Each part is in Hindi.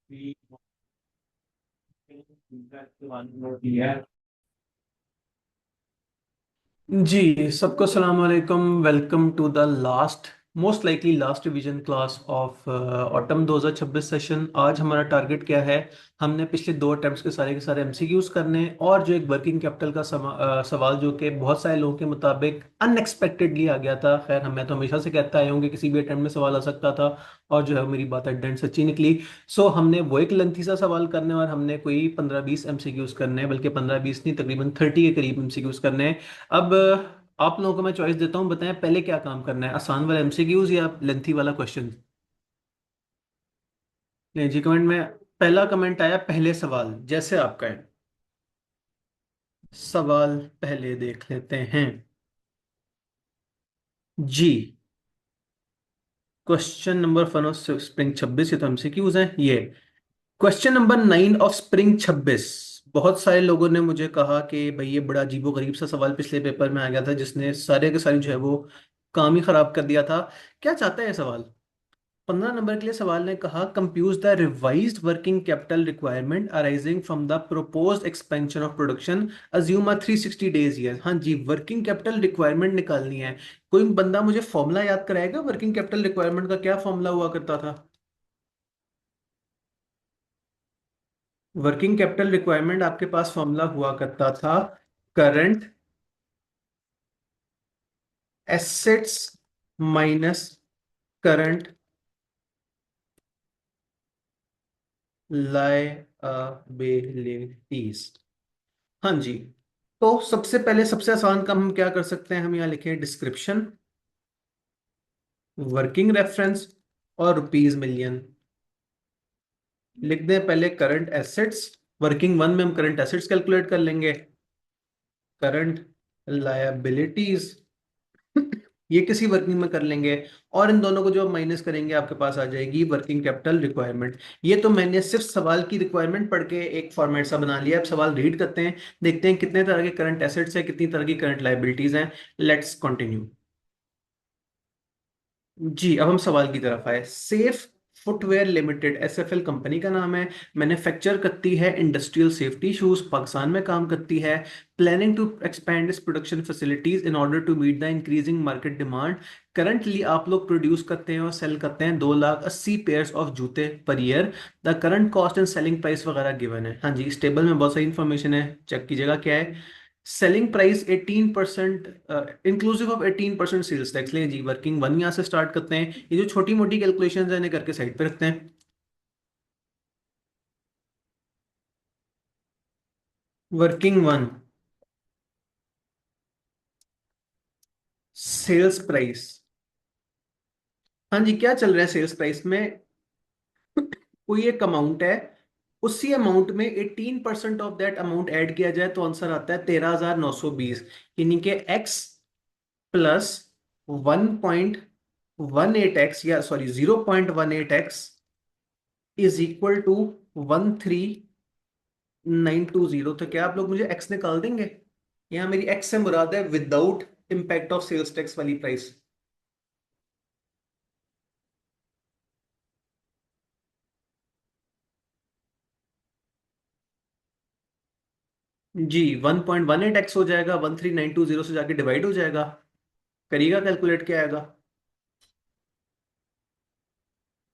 जी सबको सलाम वालेकुम। Welcome to the last most likely last revision class of autumn 2026 session. आज हमारा टारगेट क्या है? हमने पिछले दो अटेम्प्ट्स के सारे एमसीक्यूज करने हैं और जो एक वर्किंग कैपिटल का सवाल जो कि बहुत सारे लोगों के मुताबिक अनएक्सपेक्टेडली आ गया था। खैर मैं तो हमेशा से कहता आया हूँ कि किसी भी अटेम्प्ट में सवाल आ सकता था और जो है मेरी बात एट द एंड सच्ची निकली। सो हमने वो एक लेंथी सा सवाल करने और हमने कोई 15-20 एमसीक्यूज करने हैं, बल्कि 15-20 नहीं तकरीबन 30 के करीब एमसीक्यूज करने हैं। अब आप लोगों को मैं चॉइस देता हूँ, बताएं पहले क्या काम करना है, आसान वाला एमसीक्यूज या लेंथी वाला क्वेश्चन। नहीं जी, कमेंट में पहला कमेंट आया पहले सवाल जैसे आपका है। सवाल पहले देख लेते हैं जी। क्वेश्चन नंबर 1 ऑफ स्प्रिंग 26, ये तो एमसीक्यूज हैं ये। Question number 9 of spring 26। बहुत सारे लोगों ने मुझे कहा कि भाई ये बड़ा अजीबो गरीब सा सवाल पिछले पेपर में आ गया था जिसने सारे के सारे जो है वो काम ही खराब कर दिया था। क्या चाहता है ये सवाल? 15 नंबर के लिए सवाल ने कहा compute the revised working capital requirement arising from the proposed expansion of production assume a 360 days year. हाँ जी, वर्किंग कैपिटल रिक्वायरमेंट निकालनी है। कोई बंदा मुझे फॉर्मूला याद कराएगा वर्किंग कैपिटल रिक्वायरमेंट का? क्या फॉर्मूला हुआ करता था? वर्किंग कैपिटल रिक्वायरमेंट आपके पास फॉर्मूला हुआ करता था current assets minus current liabilities. हाँ जी। तो सबसे पहले सबसे आसान काम हम क्या कर सकते हैं? हम यहाँ लिखें डिस्क्रिप्शन, वर्किंग रेफरेंस और रुपीज मिलियन। लिख दें पहले करंट एसेट्स। वर्किंग वन में हम करंट एसेट्स कैलकुलेट कर लेंगे, करंट लायबिलिटीज ये किसी वर्किंग में कर लेंगे, और इन दोनों को जो माइनस करेंगे आपके पास आ जाएगी वर्किंग कैपिटल रिक्वायरमेंट। ये तो मैंने सिर्फ सवाल की रिक्वायरमेंट पढ़ के एक फॉर्मेट सा बना लिया। अब सवाल रीड करते हैं, देखते हैं कितने तरह के करंट एसेट्स हैं, कितनी तरह की करंट लायबिलिटीज हैं। Let's continue. जी अब हम सवाल की तरफ आए। Safe footwear limited SFL company का नाम है। मैन्युफैक्चर करती है इंडस्ट्रियल सेफ्टी शूज, पाकिस्तान में काम करती है। Planning to expand its production facilities in order to meet the increasing market demand. Currently आप लोग प्रोड्यूस करते हैं और सेल करते हैं 2,80,000 पेयर्स ऑफ जूते per year. The current cost and selling price वगैरह गिवन है। हाँ जी, इस टेबल में बहुत सारी इंफॉर्मेशन है, चेक कीजिएगा क्या है। Selling price 18% inclusive of 18% sales tax. ले जी, वर्किंग वन यहाँ से स्टार्ट करते हैं। ये जो छोटी मोटी कैलकुलेशन है इन्हें करके साइड पे रखते हैं। Working one sales price. हाँ जी, क्या चल रहा है सेल्स प्राइस में? कोई एक अमाउंट है, उसी अमाउंट में 18% ऑफ दैट अमाउंट ऐड किया जाए तो आंसर आता है 13,920। यानी कि एक्स प्लस 1.18x, या sorry 0.18x is equal to 13,920। तो क्या आप लोग मुझे एक्स निकाल देंगे? यहाँ मेरी एक्स से मुराद है without impact of sales tax वाली प्राइस। जी 1.18x हो जाएगा, 13,920 से जाके डिवाइड हो जाएगा। करिएगा कैलकुलेट क्या आएगा?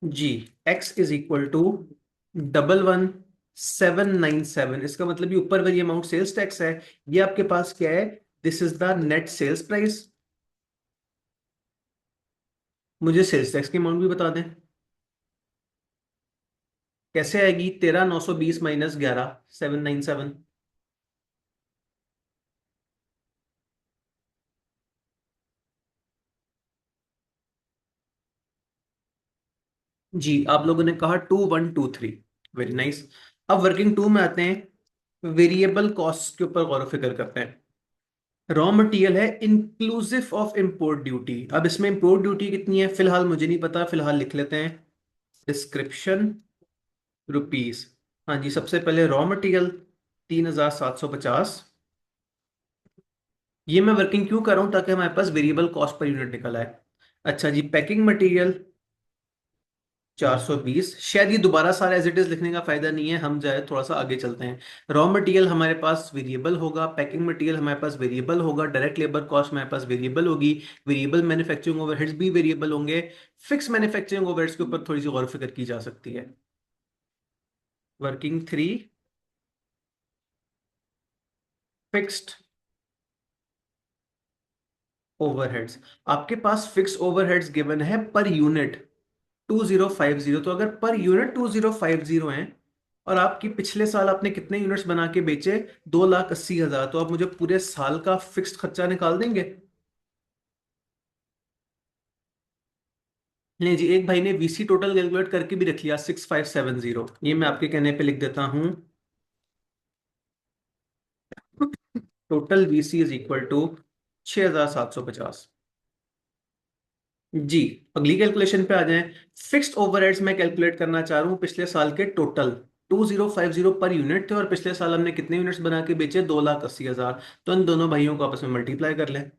जी x इज इक्वल टू 11,1,797। इसका मतलब ये ऊपर वाली अमाउंट सेल्स टैक्स है। ये आपके पास क्या है? This is the net sales price. मुझे सेल्स टैक्स की अमाउंट भी बता दें, कैसे आएगी? 13,920 माइनस 11,797। जी आप लोगों ने कहा 2,123। Very nice. अब वर्किंग टू में आते हैं, वेरिएबल कॉस्ट के ऊपर गौर फिक्र करते हैं। रॉ मटेरियल है इंक्लूसिव ऑफ इंपोर्ट ड्यूटी। अब इसमें इंपोर्ट ड्यूटी कितनी है फिलहाल मुझे नहीं पता, फिलहाल लिख लेते हैं डिस्क्रिप्शन रुपीस। हाँ जी, सबसे पहले रॉ मटेरियल 3,750। ये मैं वर्किंग क्यों कर रहा हूं? ताकि हमारे पास वेरिएबल कॉस्ट पर यूनिट निकल आए। अच्छा जी, पैकिंग मटेरियल 420। शायद ये दोबारा सारा एज इट इज लिखने का फायदा नहीं है, हम जाए थोड़ा सा आगे चलते हैं। रॉ मटेरियल हमारे पास वेरिएबल होगा, पैकिंग मटेरियल हमारे पास वेरिएबल होगा, डायरेक्ट लेबर कॉस्ट हमारे पास वेरिएबल होगी, वेरिएबल मैन्युफैक्चरिंग ओवरहेड्स भी वेरिएबल होंगे। फिक्स मैन्युफैक्चरिंग ओवरहेड्स के ऊपर थोड़ी सी गौर फिक्र की जा सकती है। Working three fixed overheads. आपके पास फिक्स ओवरहेड्स गिवन है पर यूनिट 2050। तो अगर पर यूनिट 2050 है और आपकी पिछले साल आपने कितने यूनिट्स बना के बेचे, 2,80,000, तो आप मुझे पूरे साल का फिक्स्ड खर्चा निकाल देंगे। नहीं जी, एक भाई ने वीसी टोटल कैलकुलेट करके भी रख लिया 6570, ये मैं आपके कहने पे लिख देता हूं। Total VC is equal to 6,750। जी, अगली कैलकुलेशन पे आ जाएं। फिक्स्ड ओवरहेड्स मैं कैलकुलेट करना चाह रहा हूँ पिछले साल के टोटल। 2050 पर यूनिट थे और पिछले साल हमने कितने यूनिट्स बना के बेचे, 2,80,000। तो इन दोनों भाइयों को आपस में मल्टीप्लाई कर लें।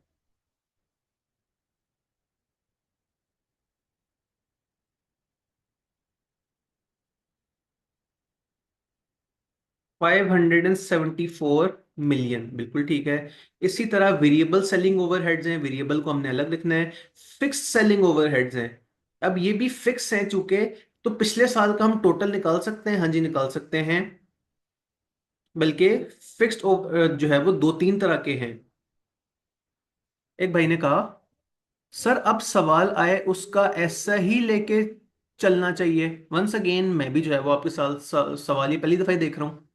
574 मिलियन, बिल्कुल ठीक है। इसी तरह वेरिएबल सेलिंग ओवरहेड्स हैं, वेरिएबल को हमने अलग लिखना है। फिक्स सेलिंग ओवरहेड्स हैं, अब ये भी फिक्स हैं चूंकि, तो पिछले साल का हम टोटल निकाल सकते हैं, हाँ जी निकाल सकते हैं। बल्कि फिक्स्ड जो है वो दो तीन तरह के हैं। एक भाई ने कहा, सर अब सवाल आए उसका ऐसा ही लेके चलना चाहिए। वंस अगेन मैं भी जो है वो आपके साथ सवाल ही पहली दफा ही देख रहा हूँ।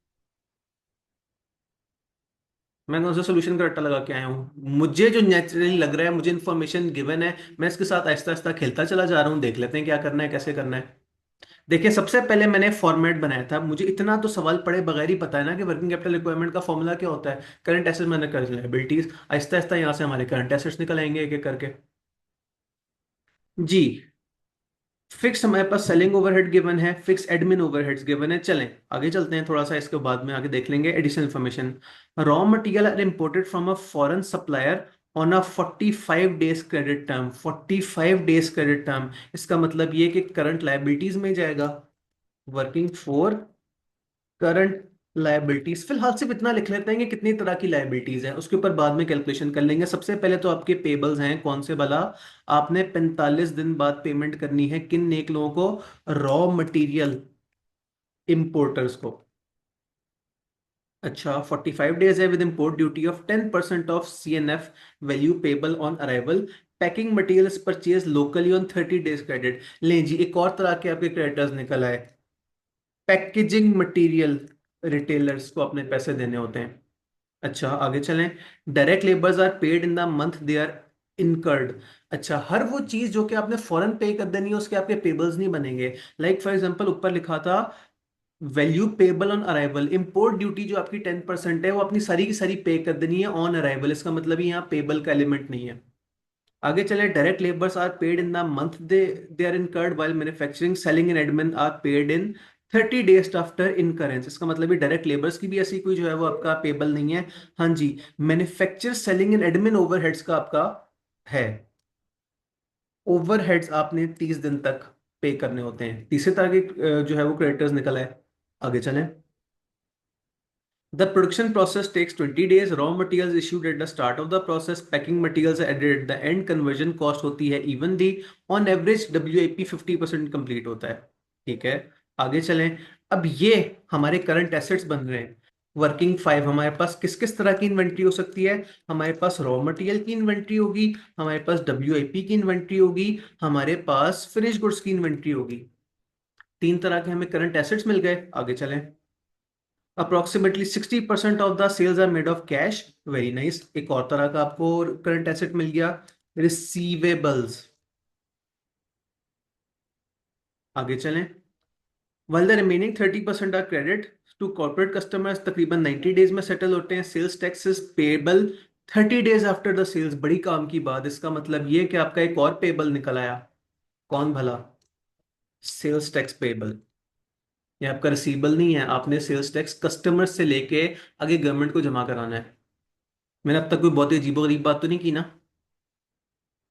मैं कौन सा सोल्यूशन का रट्टा लगा के आया हूँ? मुझे जो नेचुरली लग रहा है, मुझे इन्फॉर्मेशन गिवन है, मैं इसके साथ आहिस्ता आहिस्ता खेलता चला जा रहा हूँ। देख लेते हैं क्या करना है, कैसे करना है। देखिए, सबसे पहले मैंने फॉर्मेट बनाया था, मुझे इतना तो सवाल पढ़े बगैर ही पता है ना कि वर्किंग कैपिटल रिक्वायरमेंट का फॉर्मूला क्या होता है। करंट एसेट्स मैंने कर लायबिलिटीज, आहिस्ता आहिस्ता यहाँ से हमारे करंट एसेट्स निकल आएंगे एक एक करके। जी, फिक्स हमारे पास सेलिंग ओवरहेड गिवन है, फिक्स एडमिन ओवरहेड्स गिवन है। चलें आगे चलते हैं थोड़ा सा, इसके बाद में आगे देख लेंगे additional information. Raw material are imported from a foreign supplier on a 45 days credit term. 45 days credit term, इसका मतलब ये कि करंट लायबिलिटीज में जाएगा। वर्किंग फॉर करंट लायबिलिटीज, फिलहाल सिर्फ इतना लिख लेते हैं कि कितनी तरह की लायबिलिटीज हैं, उसके ऊपर बाद में कैलकुलेशन कर लेंगे। सबसे पहले तो आपके पेबल्स हैं, कौन से भला? आपने 45 दिन बाद पेमेंट करनी है किन नेक लोगों को? रॉ मटेरियल इंपोर्टर्स को। अच्छा, 45 डेज है with import duty of 10% of CNF value payable on arrival. Packing materials purchase locally on 30 days credit. लें जी, एक और तरह के आपके क्रेडिटर्स निकल आए। पैकेजिंग मटेरियल रिटेलर्स को अपने पैसे देने होते हैं। अच्छा, आगे चलें। Direct labours are paid in the month they are incurred. अच्छा, हर वो चीज जो कि आपने फॉरन पे कर देनी है उसके आपके पेबल्स नहीं बनेंगे। लाइक फॉर एग्जांपल ऊपर लिखा था value payable on arrival, import duty जो आपकी 10% है वो अपनी सारी की सारी पे कर देनी है ऑन अराइवल, इसका मतलब ही यहाँ पेबल का एलिमेंट नहीं है। आगे चले, direct labours are paid in the month they they are incurred while manufacturing, selling and admin are paid in 30 days after incurrence. इसका मतलब है डायरेक्ट लेबर्स की भी ऐसी कोई जो है वो आपका पेबल नहीं है। हाँ जी, manufacture selling and admin overheads का आपका है। ओवरहेड्स आपने 30 दिन तक पे करने होते हैं। तीसरे तरह के जो है वो क्रेडिटर्स निकला है। आगे चलें। The production process takes 20 days. Raw materials issued at the start of the process. Packing materials are added at the end. Conversion cost होती है evenly. On average WIP 50% complete होता है। ठीक है, आगे चलें। अब ये हमारे करंट एसेट्स बन रहे हैं। वर्किंग फाइव, हमारे पास किस किस तरह की इन्वेंट्री हो सकती है? हमारे पास रॉ मटेरियल की इन्वेंट्री होगी, हमारे पास WIP की इन्वेंट्री होगी, हमारे पास फिनिश गुड्स की इन्वेंट्री होगी। तीन तरह के हमें करंट एसेट्स मिल गए। आगे चलें। Approximately 60% of the sales are made of cash. Very nice, एक और तरह का आपको करंट एसेट मिल गया, रिसीवेबल्स। आगे चलें। While the remaining 30% are credit to corporate customers, तकरीबन 90 डेज में सेटल होते हैं। Sales taxes payable 30 days after the sales, बड़ी काम की बात। इसका मतलब ये कि आपका एक और पेबल निकल आया। कौन भला? Sales tax payable. ये आपका रिसीवेबल नहीं है, आपने सेल्स टैक्स कस्टमर से लेके आगे गवर्नमेंट को जमा कराना है। मैंने अब तक कोई बहुत ही अजीबो गरीब बात तो नहीं की ना?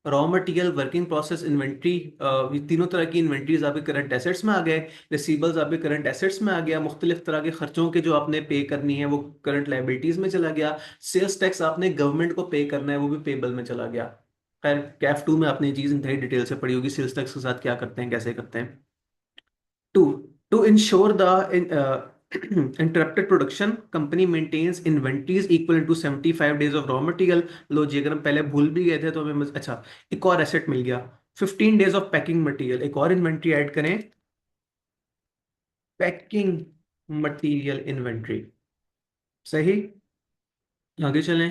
Raw material, working process, inventory, ये तीनों तरह की इन्वेंट्रीज आपके करंट एसेट्स में आ गए। रिसीवेबल्स आपके करंट एसेट्स में आ गया। मुख्तलिफ तरह के खर्चों के जो आपने पे करनी है वो करंट लाइबिलिटीज में चला गया। सेल्स टैक्स आपने गवर्नमेंट को पे करना है, वो भी पेबल में चला गया। खैर कैफ टू में आपने ये चीज इंतहाई डिटेल से पढ़ी होगी, सेल्स टैक्स के साथ क्या करते हैं, कैसे करते हैं। To to ensure the interrupted production, company maintains inventories equal to 75 days of raw material। लो जी, अगर हम पहले भूल भी गए थे तो हमें अच्छा, एक और एसेट मिल गया, 15 डेज ऑफ पैकिंग मटेरियल। एक और इन्वेंट्री ऐड करें, पैकिंग मटेरियल इन्वेंट्री। सही। आगे चलें।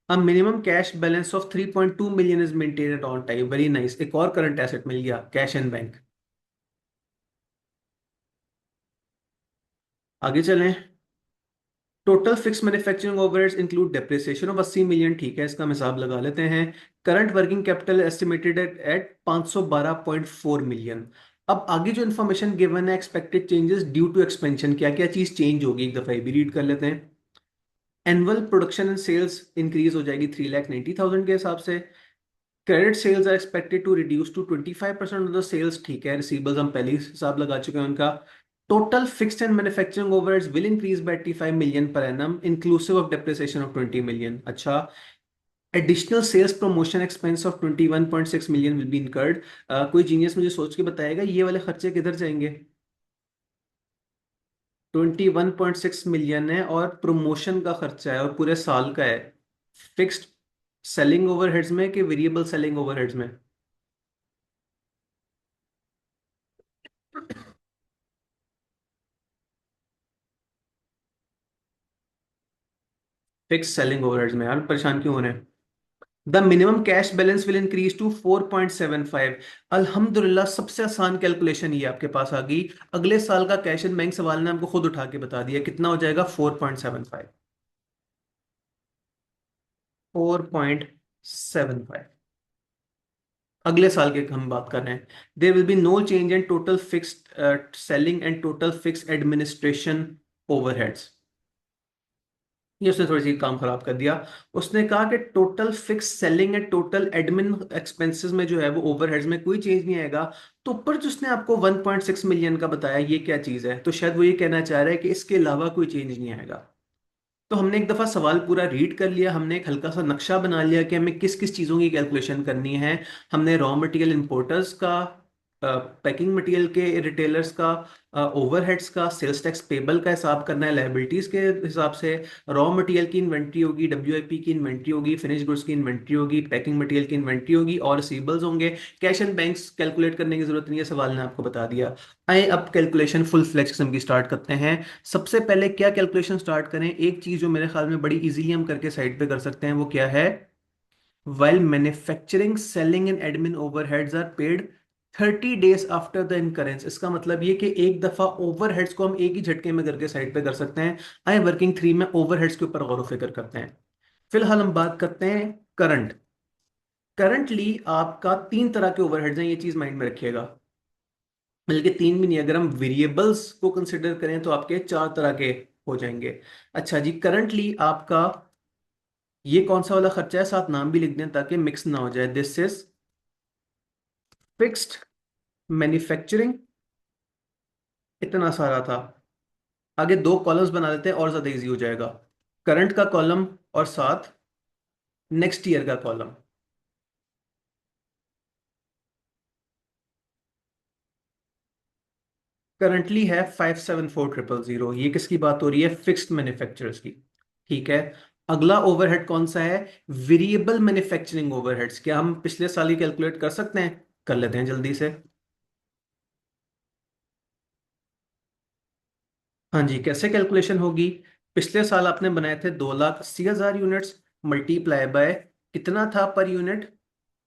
अब minimum cash balance of 3.2 million is maintain at all time. Very nice, एक और करंट एसेट मिल गया, कैश एंड बैंक। आगे चलें। Total fix manufacturing overheads include depreciation of 80 million. ठीक है, इसका हम हिसाब लगा लेते हैं। Current working capital estimated at 512.4 million. अब आगे जो इन्फॉर्मेशन गिवन है, expected changes due to expansion, क्या क्या चीज चेंज होगी एक दफा ये भी रीड कर लेते हैं। Annual production and sales increase हो जाएगी 3,90,000 के हिसाब से। Credit sales are expected to reduce to 25% of the sales. ठीक है, रिसीवेबल्स हम पहले ही हिसाब लगा चुके हैं उनका। Total fixed and manufacturing overheads will increase by 85 million per annum inclusive of depreciation of 20 million. अच्छा, additional sales promotion expense of 21.6 million will be incurred. कोई जीनियस मुझे सोच के बताएगा ये वाले खर्चे किधर जाएंगे। 21.6 मिलियन है और प्रमोशन का खर्चा है और पूरे साल का है। फिक्स्ड सेलिंग ओवरहेड्स में कि वेरिएबल सेलिंग ओवरहेड्स में। फिक्स सेलिंग ओवरहेड्स में, यार परेशान क्यों हो रहे हैं। The minimum cash balance will increase to 4.75। अल्हम्दुलिल्लाह, सबसे आसान कैलकुलेशन ये आपके पास आ गई। अगले साल का कैश इन बैंक सवाल ने हमको खुद उठा के बता दिया कितना हो जाएगा, 4.75। 4.75 अगले साल के हम बात कर रहे हैं। There will be no change in total fixed selling and total fix administration overheads. ये उसने थोड़ी सी काम खराब कर दिया। उसने कहा कि total fix selling and total admin expenses में जो है वो ओवरहेड्स में कोई चेंज नहीं आएगा। तो ऊपर जो उसने आपको 1.6 मिलियन का बताया, ये क्या चीज है, तो शायद वो ये कहना चाह रहा है कि इसके अलावा कोई चेंज नहीं आएगा। तो हमने एक दफा सवाल पूरा रीड कर लिया, हमने एक हल्का सा नक्शा बना लिया कि हमें किस किस चीज़ों की कैलकुलेशन करनी है। हमने रॉ मटेरियल इंपोर्टर्स का, पैकिंग मटेरियल के रिटेलर्स का, ओवरहेड्स का, सेल्स टैक्स पेबल का हिसाब करना है लायबिलिटीज के हिसाब से। रॉ मटेरियल की इन्वेंट्री होगी, डब्ल्यूआईपी की इन्वेंट्री होगी, फिनिश गुड्स की इन्वेंट्री होगी, पैकिंग मटेरियल की इन्वेंट्री होगी और रिसीवेबल्स होंगे। कैश एंड बैंक्स कैलकुलेट करने की जरूरत नहीं है, सवाल ने आपको बता दिया। आए अब कैलकुलेशन फुल फ्लेक्स किस्म की स्टार्ट करते हैं। सबसे पहले क्या कैलकुलेशन स्टार्ट करें, एक चीज जो मेरे ख्याल में बड़ी इजीली हम करके साइड पे कर सकते हैं, वो क्या है। While manufacturing, selling and admin overheads are paid 30 days after the incurrence। इसका मतलब ये कि एक दफा ओवरहेड्स को हम एक ही झटके में करके साइड पे कर सकते हैं। आए वर्किंग थ्री में ओवरहेड्स के ऊपर गौर फिक्र करते हैं। फिलहाल हम बात करते हैं करंट। करंटली आपका तीन तरह के ओवरहेड्स हैं, ये चीज माइंड में रखिएगा। बल्कि तीन भी नहीं, अगर हम वेरिएबल्स को कंसिडर करें तो आपके चार तरह के हो जाएंगे। अच्छा जी, करंटली आपका ये कौन सा वाला खर्चा है, साथ नाम भी लिख दें ताकि मिक्स ना हो जाए। This is fixed manufacturing. इतना सारा था। आगे दो कॉलम्स बना लेते हैं और ज्यादा इजी हो जाएगा। करंट का कॉलम और साथ नेक्स्ट ईयर का कॉलम। करंटली है 574,000। ये किसकी बात हो रही है, फिक्स्ड मैन्युफैक्चरर्स की। ठीक है। अगला ओवरहेड कौन सा है, वेरिएबल मैन्युफैक्चरिंग ओवरहेड्स। क्या हम पिछले साल ही कैलकुलेट कर सकते हैं, कर लेते हैं जल्दी से। हाँ जी, कैसे कैलकुलेशन होगी। पिछले साल आपने बनाए थे 2,80,000 यूनिट्स, मल्टीप्लाई बाय कितना था पर यूनिट,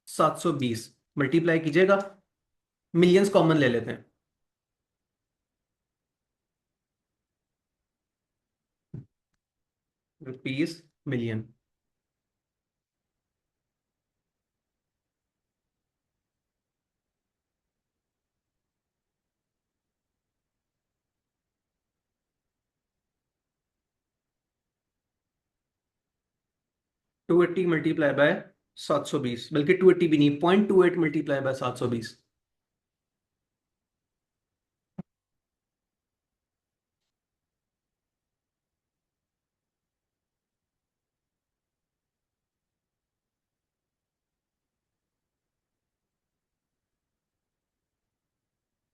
720। मल्टीप्लाई कीजिएगा, मिलियंस कॉमन ले लेते हैं। Rupees million. 280 मल्टीप्लाई बाय 720, बल्कि 280 भी नहीं, 0.28 मल्टीप्लाई बाय 720।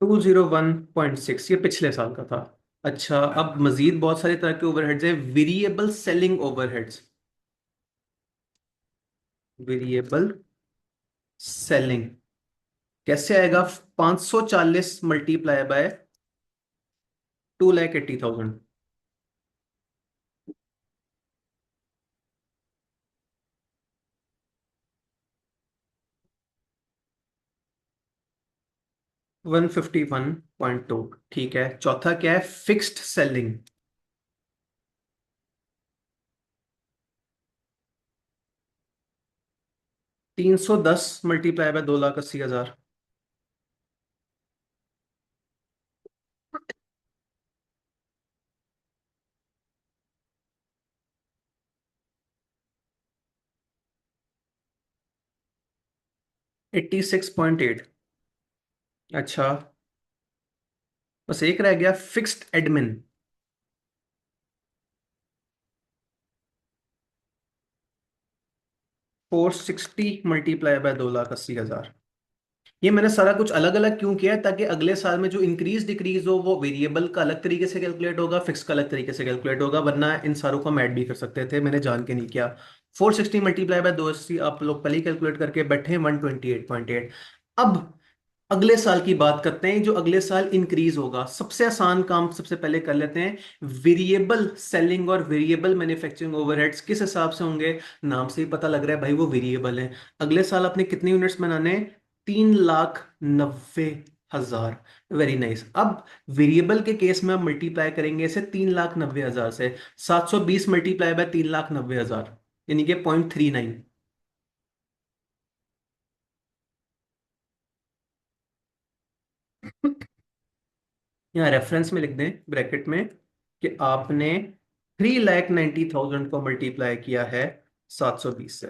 201.6, ये पिछले साल का था। अच्छा, अब मजीद बहुत सारे तरह के ओवरहेड्स हैं। Variable selling overheads. Variable selling कैसे आएगा? 540 मल्टीप्लाई बाय 2,80,000। 151.2। ठीक है, चौथा क्या है? Fixed selling. 310 multiply by 2,80,000। 86.8। अच्छा, बस एक रह गया, फिक्स्ड एडमिन। 460 multiply by 2,80,000। ये मैंने सारा कुछ अलग अलग क्यों किया है? ताकि अगले साल में जो इंक्रीज डिक्रीज हो वो वेरिएबल का अलग तरीके से कैलकुलेट होगा, फिक्स का अलग तरीके से कैलकुलेट होगा, वरना इन सारों को हम ऐड भी कर सकते थे, मैंने जान के नहीं किया। 460 मल्टीप्लाई बाय 280 आप लोग पहले ही कैलकुलेट करके बैठे हैं, 128.8। अब अगले साल की बात करते हैं, जो अगले साल इंक्रीज होगा। सबसे आसान काम सबसे पहले कर लेते हैं। वेरिएबल सेलिंग और वेरिएबल मैन्युफैक्चरिंग ओवरहेड्स किस हिसाब से होंगे? नाम से ही पता लग रहा है भाई, वो वेरिएबल है। अगले साल आपने कितने यूनिट्स बनाने हैं? 3,90,000। Very nice. अब वेरिएबल के केस में हम मल्टीप्लाई करेंगे इसे 3,90,000 से। 720 मल्टीप्लाई बाय 3,90,000, यानी कि 0.39। यहाँ रेफरेंस में लिख दें ब्रैकेट में कि आपने 3,90,000 को मल्टीप्लाई किया है 720 से।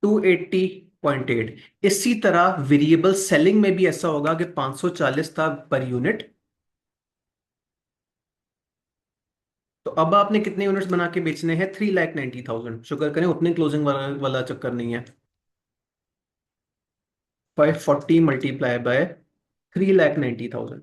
280.8। इसी तरह वेरिएबल सेलिंग में भी ऐसा होगा कि 540 था पर यूनिट। तो अब आपने कितने यूनिट्स बना के बेचने हैं? 3,90,000। शुक्र करें ओपनिंग क्लोजिंग वाला वाला चक्कर नहीं है। 540 मल्टीप्लाई बाय 3,90,000।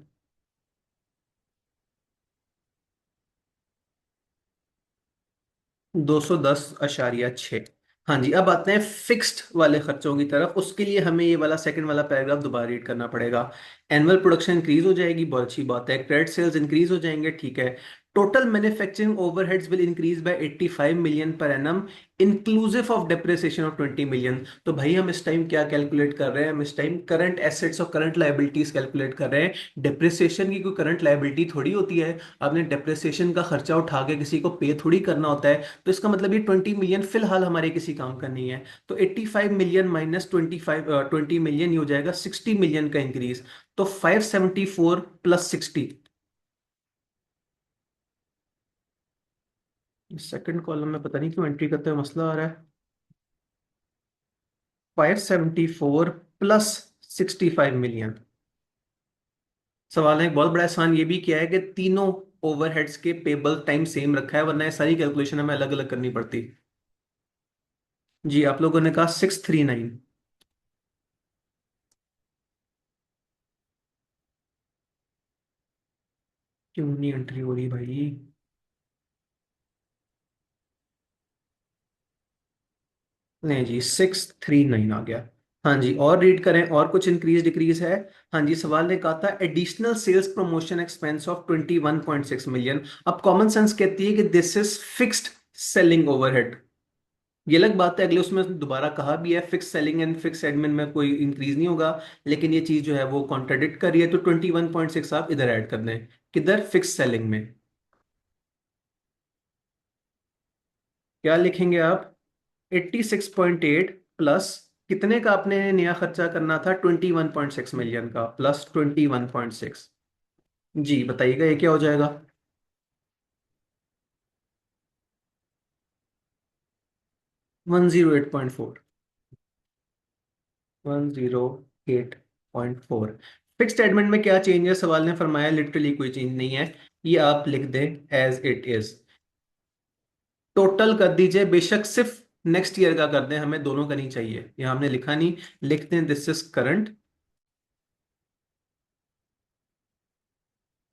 210.6। हाँ जी, अब आते हैं फिक्स्ड वाले खर्चों की तरफ। उसके लिए हमें ये वाला सेकंड वाला पैराग्राफ दोबारा रीड करना पड़ेगा। एनुअल प्रोडक्शन इंक्रीज हो जाएगी, बहुत अच्छी बात है। क्रेडिट सेल्स इंक्रीज हो जाएंगे, ठीक है। Total manufacturing overheads will increase by 85 million per annum, inclusive of depreciation of 20 million. तो भाई हम इस टाइम क्या कैलकुलेट कर रहे हैं? हम इस टाइम करंट एसेट्स और करंट लायबिलिटीज कैलकुलेट कर रहे हैं। डेप्रिसिएशन की कोई करंट लायबिलिटी थोड़ी होती है। आपने डेप्रिसिएशन का खर्चा उठा के किसी को पे थोड़ी करना होता है। तो इसका मतलब ये 20 मिलियन फिलहाल हमारे किसी काम का नहीं है। तो 85 मिलियन माइनस 20 मिलियन, ये हो जाएगा 60 मिलियन का इंक्रीज। तो 574 प्लस 60। सेकंड कॉलम में पता नहीं क्यों एंट्री करते हुए मसला आ रहा है। 574 प्लस 65 मिलियन। सवाल है एक बहुत बड़ा आसान, ये भी किया है कि तीनों ओवरहेड्स के पेबल टाइम सेम रखा है, वरना ये सारी कैलकुलेशन हमें अलग अलग करनी पड़ती। जी, आप लोगों ने कहा 639। क्यों नहीं एंट्री हो रही भाई? नहीं जी, 639 आ गया। हाँ जी, और रीड करें, और कुछ इंक्रीज डिक्रीज है? हाँ जी, सवाल ने कहा था additional sales promotion expense of 21.6 million. अब कॉमन सेंस कहती है कि this is fixed selling overhead. ये अलग बात है, अगले उसमें दोबारा कहा भी है fix selling and fix admin में कोई इंक्रीज नहीं होगा। लेकिन ये चीज जो है वो कॉन्ट्राडिक्ट कर रही है, तो 21.6 आप इधर ऐड कर दें। किधर? फिक्स सेलिंग में। क्या लिखेंगे आप? 86.8 प्लस कितने का आपने नया खर्चा करना था? 21.6 मिलियन का, प्लस 21.6। जी बताइएगा, ये क्या हो जाएगा? 108.4। 108.4। फिक्स्ड एडमेंट में क्या चेंज है? सवाल ने फरमाया लिटरली कोई चेंज नहीं है, ये आप लिख दें एज इट इज। टोटल कर दीजिए, बेशक सिर्फ नेक्स्ट ईयर का कर दें, हमें दोनों का नहीं चाहिए, यहाँ हमने लिखा नहीं, लिखते हैं दिस इज करंट।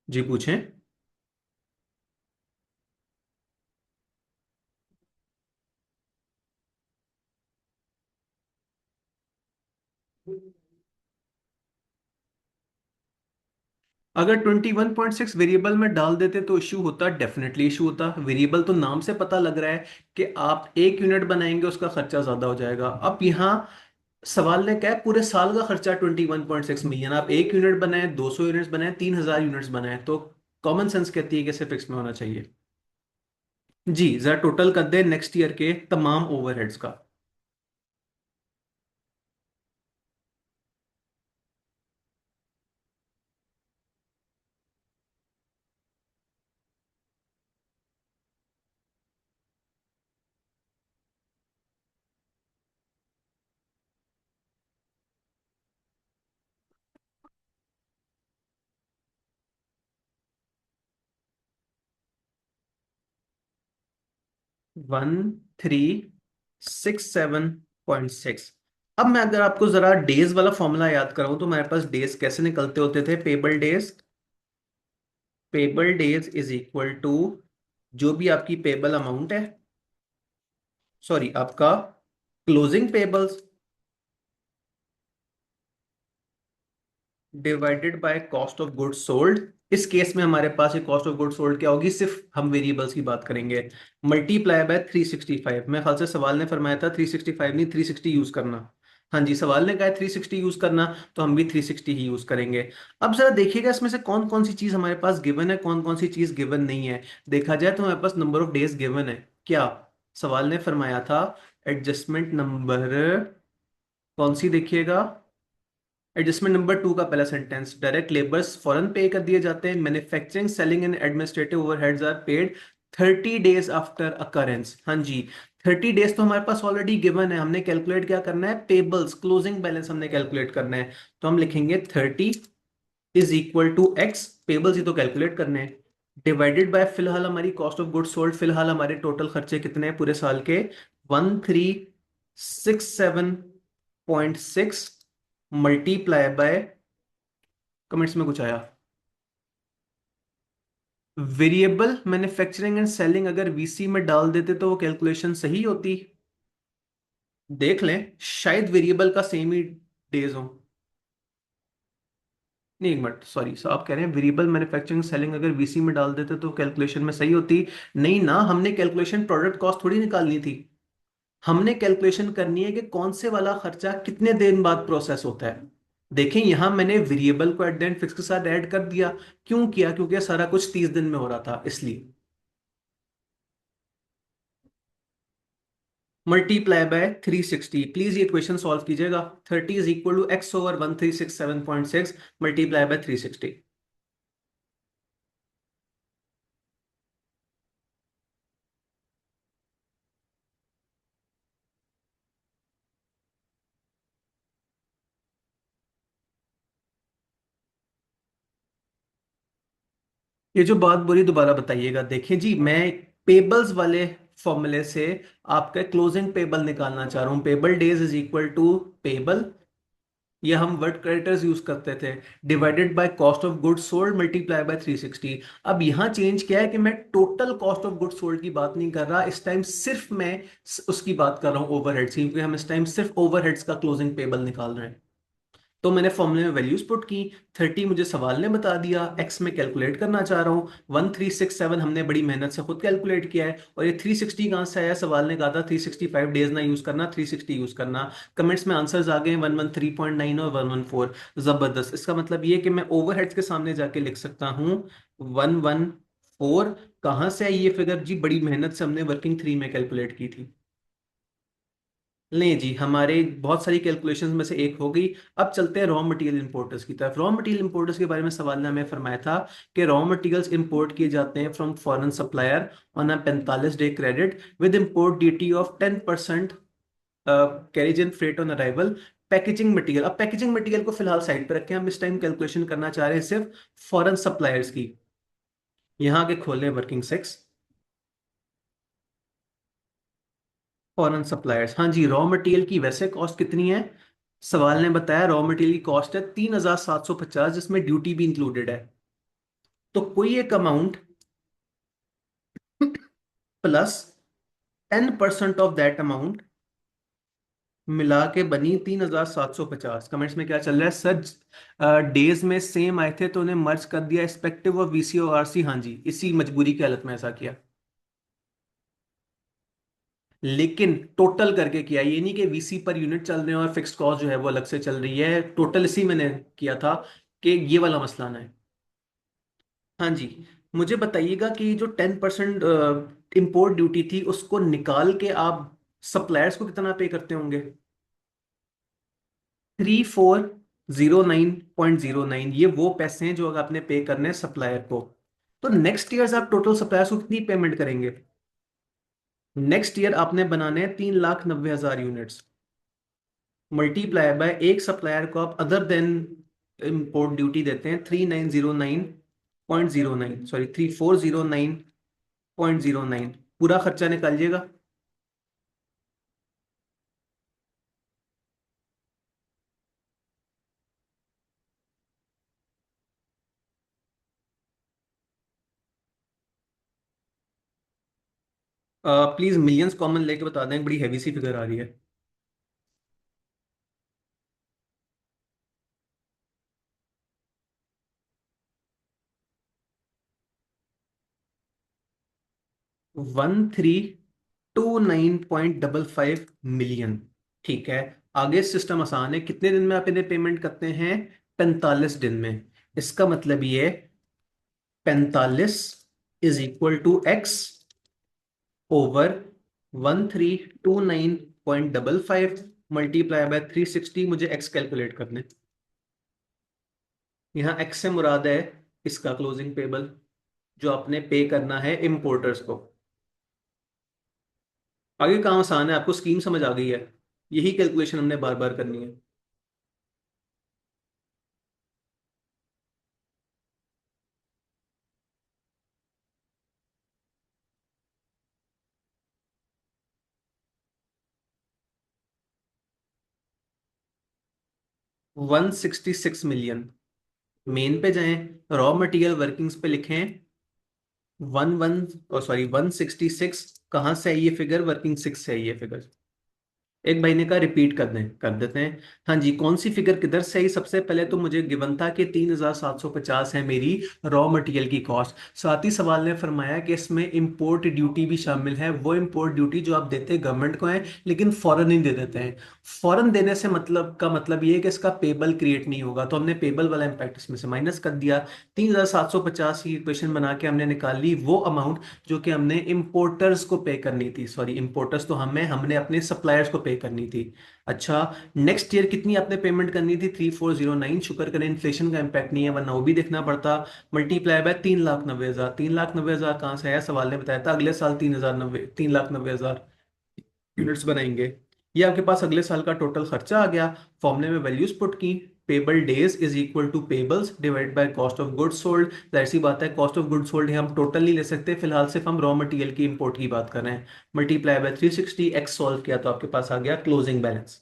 जी पूछें। अगर 21.6 वेरिएबल में डाल देते तो इशू होता, डेफिनेटली इशू होता। वेरिएबल तो नाम से पता लग रहा है कि आप 1 यूनिट बनाएंगे उसका खर्चा ज्यादा हो जाएगा। अब यहाँ सवाल ने कहा है पूरे साल का खर्चा 21.6 मिलियन, आप 1 यूनिट बनाए, 200 यूनिट्स बनाए, 3,000 यूनिट्स बनाए, तो कॉमन सेंस कहती है कि इसे फिक्स में होना चाहिए। जी जरा टोटल कर दे नेक्स्ट ईयर के तमाम ओवरहेड्स का। 1367.6। अब मैं अगर आपको जरा डेज वाला फॉर्मूला याद कराऊं तो मेरे पास डेज कैसे निकलते होते थे? Payable days, payable days is equal to जो भी आपकी पेबल अमाउंट है, सॉरी आपका closing payables divided by cost of goods sold. इस केस में हमारे पास ये कॉस्ट ऑफ गुड्स सोल्ड क्या होगी, सिर्फ हम वेरिएबल्स की बात करेंगे, मल्टीप्लाई बाय 365। मैं ख्याल से सवाल ने फरमाया था 365 नहीं 360 यूज करना। हाँ जी, सवाल ने कहा है 360 यूज करना, तो हम भी 360 ही यूज करेंगे। अब जरा देखिएगा इसमें से कौन कौन सी चीज हमारे पास गिवन है, कौन कौन सी चीज गिवन नहीं है। देखा जाए तो हमारे पास नंबर ऑफ डेज गिवन है क्या? सवाल ने फरमाया था एडजस्टमेंट नंबर कौन सी, देखिएगा एडजस्टमेंट नंबर 2 का पहला सेंटेंस, डायरेक्ट लेबर्स फौरन पे कर दिए जाते हैं, manufacturing selling and administrative overheads are paid 30 days after occurrence. हाँ जी, 30 डेज तो हमारे पास ऑलरेडी गिवन है, हमने कैलकुलेट क्या करना है, पेबल्स क्लोजिंग बैलेंस हमने कैलकुलेट करना है। तो हम लिखेंगे 30 is equal to X, payables ही तो कैलकुलेट करने हैं, डिवाइडेड बाय फिलहाल हमारी कॉस्ट ऑफ गुड्स सोल्ड, फिलहाल हमारे टोटल खर्चे कितने हैं पूरे साल के, 1367.6 मल्टीप्लाई बाय, कमेंट्स में कुछ आया, वेरिएबल मैन्युफैक्चरिंग एंड सेलिंग अगर वीसी में डाल देते तो वो कैलकुलेशन सही होती। देख लें शायद वेरिएबल का सेम ही डेज हो। नहीं एक मिनट, सॉरी, सो आप कह रहे हैं वेरिएबल मैन्युफैक्चरिंग सेलिंग अगर वीसी में डाल देते तो कैलकुलेशन में सही होती? नहीं ना, हमने कैलकुलेशन प्रोडक्ट कॉस्ट थोड़ी निकालनी थी, हमने कैलकुलेशन करनी है कि कौन से वाला खर्चा कितने दिन बाद प्रोसेस होता है। देखें यहां मैंने वेरिएबल को एट द एंड फिक्स के साथ ऐड कर दिया, क्यों किया? क्योंकि सारा कुछ 30 दिन में हो रहा था इसलिए। मल्टीप्लाई बाय 360, प्लीज ये इक्वेशन सॉल्व कीजिएगा। 30 is equal to X over 1367.6 multiply by 360। ये जो बात बोली दोबारा बताइएगा। देखिए जी, मैं पेबल्स वाले फॉर्मूले से आपका क्लोजिंग पेबल निकालना चाह रहा हूं, payable days is equal to payable, ये हम वर्ड क्रेडिटर्स यूज करते थे, divided by cost of goods sold multiply by 360। अब यहां चेंज क्या है कि मैं total cost of goods sold की बात नहीं कर रहा इस टाइम, सिर्फ मैं उसकी बात कर रहा हूं ओवरहेड्स की, क्योंकि हम इस टाइम सिर्फ ओवरहेड्स का क्लोजिंग पेबल निकाल रहे हैं। तो मैंने फॉर्मूले में वैल्यूज पुट की, 30 मुझे सवाल ने बता दिया, एक्स में कैलकुलेट करना चाह रहा हूँ, 1367 हमने बड़ी मेहनत से खुद कैलकुलेट किया है, और ये 360 कहाँ से आया? सवाल ने कहा था 365 डेज ना यूज करना, 360 यूज करना। कमेंट्स में आंसर्स आ गए 113.9 और 114। जबरदस्त, इसका मतलब ये कि मैं ओवरहेड्स के सामने जाके लिख सकता हूँ 114। कहाँ से आई ये फिगर? जी बड़ी मेहनत से हमने वर्किंग थ्री में कैलकुलेट की थी। नहीं जी, हमारे बहुत सारी कैलकुलेशंस में से एक हो गई। अब चलते हैं रॉ मटेरियल इंपोर्टर्स की तरफ। रॉ मटेरियल इंपोर्टर्स के बारे में सवाल ने हमें फरमाया था कि रॉ मटेरियल्स इंपोर्ट किए जाते हैं from foreign supplier on a 45 day credit with import duty of 10%। Carriage and freight on arrival, packaging material. अब पैकेजिंग मटेरियल को फिलहाल साइड पे रखें, हम इस टाइम कैलकुलेशन करना चाह रहे हैं सिर्फ फॉरेन सप्लायर्स की। यहाँ के खोले वर्किंग सेक्स, फॉरेन सप्लायर्स। हाँ जी, रॉ मटेरियल की वैसे कॉस्ट कितनी है? सवाल ने बताया रॉ मटेरियल की कॉस्ट है 3,750, जिसमें ड्यूटी भी इंक्लूडेड है। तो कोई एक amount plus 10% of that amount मिला के बनी 3,750। कमेंट्स में क्या चल रहा है सर? डेज में सेम आए थे तो उन्हें मर्ज कर दिया एक्सपेक्टिव ऑफ वीसी और आरसी। हाँ जी, इसी मजबूरी की हालत में ऐसा किया, लेकिन टोटल करके किया। ये नहीं कि वीसी पर यूनिट चल रहे हैं और फिक्स्ड कॉस्ट जो है वो अलग से चल रही है। टोटल इसी मैंने किया था कि ये वाला मसला ना है। हाँ जी, मुझे बताइएगा कि जो 10% इम्पोर्ट ड्यूटी थी उसको निकाल के आप सप्लायर्स को कितना पे करते होंगे? 3409.09। ये वो पैसे हैं जो अगर आपने पे करने हैं सप्लायर को। तो नेक्स्ट ईयर आप टोटल सप्लायर्स को कितनी पेमेंट करेंगे? नेक्स्ट ईयर आपने बनाने हैं 3,90,000 यूनिट्स, मल्टीप्लाई बाय एक सप्लायर को आप अदर देन इम्पोर्ट ड्यूटी देते हैं 3909.09, सॉरी 3409.09। पूरा खर्चा निकालिएगा। प्लीज मिलियंस कॉमन लेके बता दें, बड़ी हैवी सी फिगर आ रही है। 1329.55 मिलियन। ठीक है, आगे सिस्टम आसान है। कितने दिन में आप इन्हें पेमेंट करते हैं? 45 दिन में। इसका मतलब ये 45 is equal to X over 1329.55 multiply by 360। मुझे एक्स कैलकुलेट करने, यहाँ एक्स से मुराद है इसका क्लोजिंग पेबल जो आपने पे करना है इम्पोर्टर्स को। आगे काम आसान है, आपको स्कीम समझ आ गई है। यही कैलकुलेशन हमने बार बार करनी है। 166 मिलियन। मेन पे जाएं, रॉ मटेरियल वर्किंग्स पे लिखें 116। कहाँ से आई ये फिगर? वर्किंग सिक्स से आई ये फिगर। एक महीने का रिपीट कर देते हैं। हाँ जी, कौन सी फिगर किधर से आई? सबसे पहले तो मुझे गिवन था कि 3,750 है मेरी रॉ मटेरियल की कॉस्ट। साथ ही सवाल ने फरमाया कि इसमें इंपोर्ट ड्यूटी भी शामिल है, वो इंपोर्ट ड्यूटी जो आप देते हैं गवर्नमेंट को है, लेकिन फॉरेन नहीं दे देते हैं। फॉरेन देने से मतलब का मतलब ये है कि इसका पेबल क्रिएट नहीं होगा, तो हमने पेबल वाला इम्पैक्ट इसमें से माइनस कर दिया। 3,750 की इक्वेशन बना के हमने निकाल ली वो अमाउंट जो कि हमने इंपोर्टर्स को पे करनी थी। सॉरी, इंपोर्टर्स तो हमने अपने सप्लायर्स को पे करनी थी। अच्छा, नेक्स्ट ईयर कितनी आपने पेमेंट करनी थी? 3409। शुक्र करें इन्फ्लेशन का इम्पैक्ट नहीं है, वरना वो भी देखना पड़ता। Multiply by 3,90,000। 3,90,000 कहाँ से आया? सवाल ने बताया था अगले साल 3,090, 3,90,000 यूनिट्स बनाएंगे। ये आपके पास अगले साल का टोटल खर्चा आ गया। फॉर्मूले में वैल्यूज पुट की, payable days is equal to payables divide by cost of goods sold. जाहिर सी बात है कॉस्ट ऑफ गुड्स सोल्ड है, हम टोटल नहीं ले सकते, फिलहाल सिर्फ हम रॉ मटेरियल की इंपोर्ट की बात कर रहे हैं। मल्टीप्लाई बाय 360, एक्स सॉल्व किया तो आपके पास आ गया क्लोजिंग बैलेंस।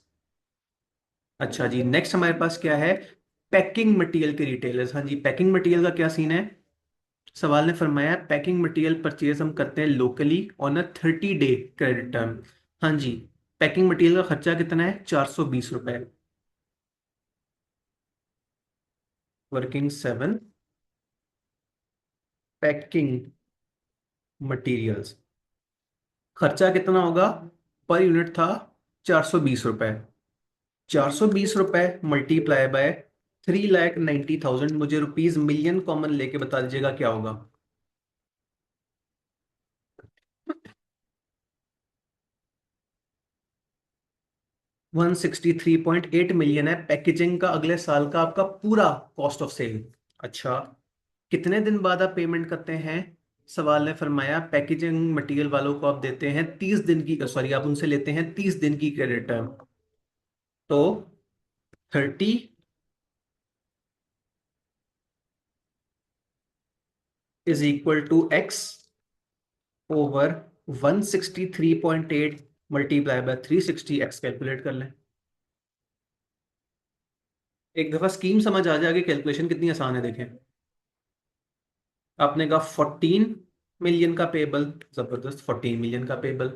अच्छा जी, नेक्स्ट हमारे पास क्या है? पैकिंग मटेरियल के रिटेलर्स। हाँ जी, पैकिंग मटेरियल का क्या सीन है? सवाल ने फरमाया पैकिंग मटेरियल परचेज हम करते हैं locally on a 30 day credit term. हाँ जी, पैकिंग मटेरियल का खर्चा कितना है? 420 रुपए। Working 7 packing materials. खर्चा कितना होगा? पर यूनिट था 420 रुपए। 420 रुपए मल्टीप्लाई बाय 3,90,000। मुझे रुपीज मिलियन कॉमन लेके बता दीजिएगा क्या होगा? 163.8 मिलियन है पैकेजिंग का अगले साल का आपका पूरा कॉस्ट ऑफ सेल। अच्छा, कितने दिन बाद आप पेमेंट करते हैं? सवाल ने फरमाया पैकेजिंग मटेरियल वालों को आप देते हैं 30 दिन की, सॉरी, आप उनसे लेते हैं 30 दिन की क्रेडिट टर्म। तो 30 is equal to X over 163.8 multiply by 360, X calculate कर लें। एक दफा स्कीम समझ आ जाएगी, कैलकुलेशन कितनी आसान है देखें। आपने कहा 14 मिलियन का पेबल, जबरदस्त, 14 मिलियन का पेबल।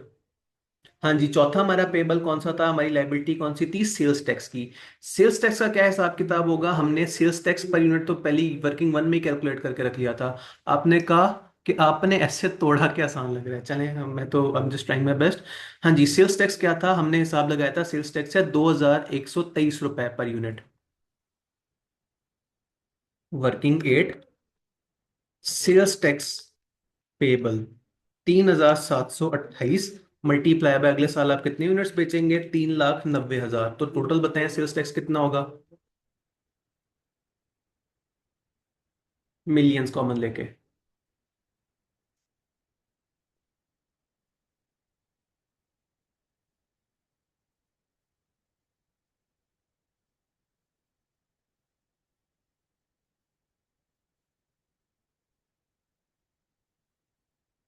हाँ जी, चौथा हमारा पेबल कौन सा था, हमारी लाइबिलिटी कौन सी थी, सेल्स टैक्स की। सेल्स टैक्स का क्या हिसाब किताब होगा, हमने सेल्स टैक्स पर यूनिट तो पहली वर्किंग वन में कैलकुलेट करके रख लिया था। आपने कहा कि आपने ऐसे तोड़ा के आसान लग रहा है, चले मैं तो I am just trying my best. हाँ जी, सेल्स टैक्स क्या था, हमने हिसाब लगाया था, सेल्स टैक्स है 2123 रुपए per unit. Working eight, sales tax payable 3728 multiply by अगले साल आप कितने यूनिट्स बेचेंगे, 3,90,000। तो टोटल बताएं सेल्स टैक्स कितना होगा, मिलियंस कॉमन लेके।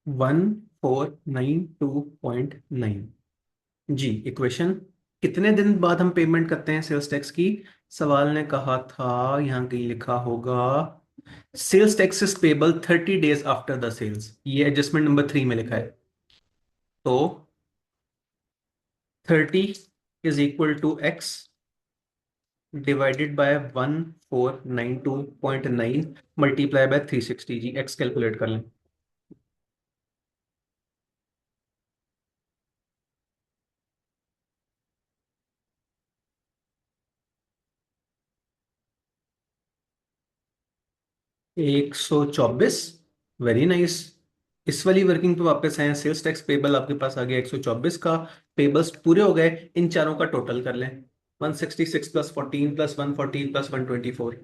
1492.9। जी, इक्वेशन। कितने दिन बाद हम पेमेंट करते हैं सेल्स टैक्स की, सवाल ने कहा था, यहाँ कहीं लिखा होगा, sales tax is payable 30 days after the sales, ये एडजस्टमेंट नंबर 3 में लिखा है। तो 30 is equal to X divided by 1492.9 multiply by 360। जी, एक्स कैलकुलेट कर लें। 124, वेरी नाइस। इस वाली वर्किंग पे वापस आए, सेल्स टैक्स पेबल आपके पास आ गया 124 का। पेबल्स पूरे हो गए, इन चारों का टोटल कर लें, 166 प्लस 14 प्लस 114 प्लस 124।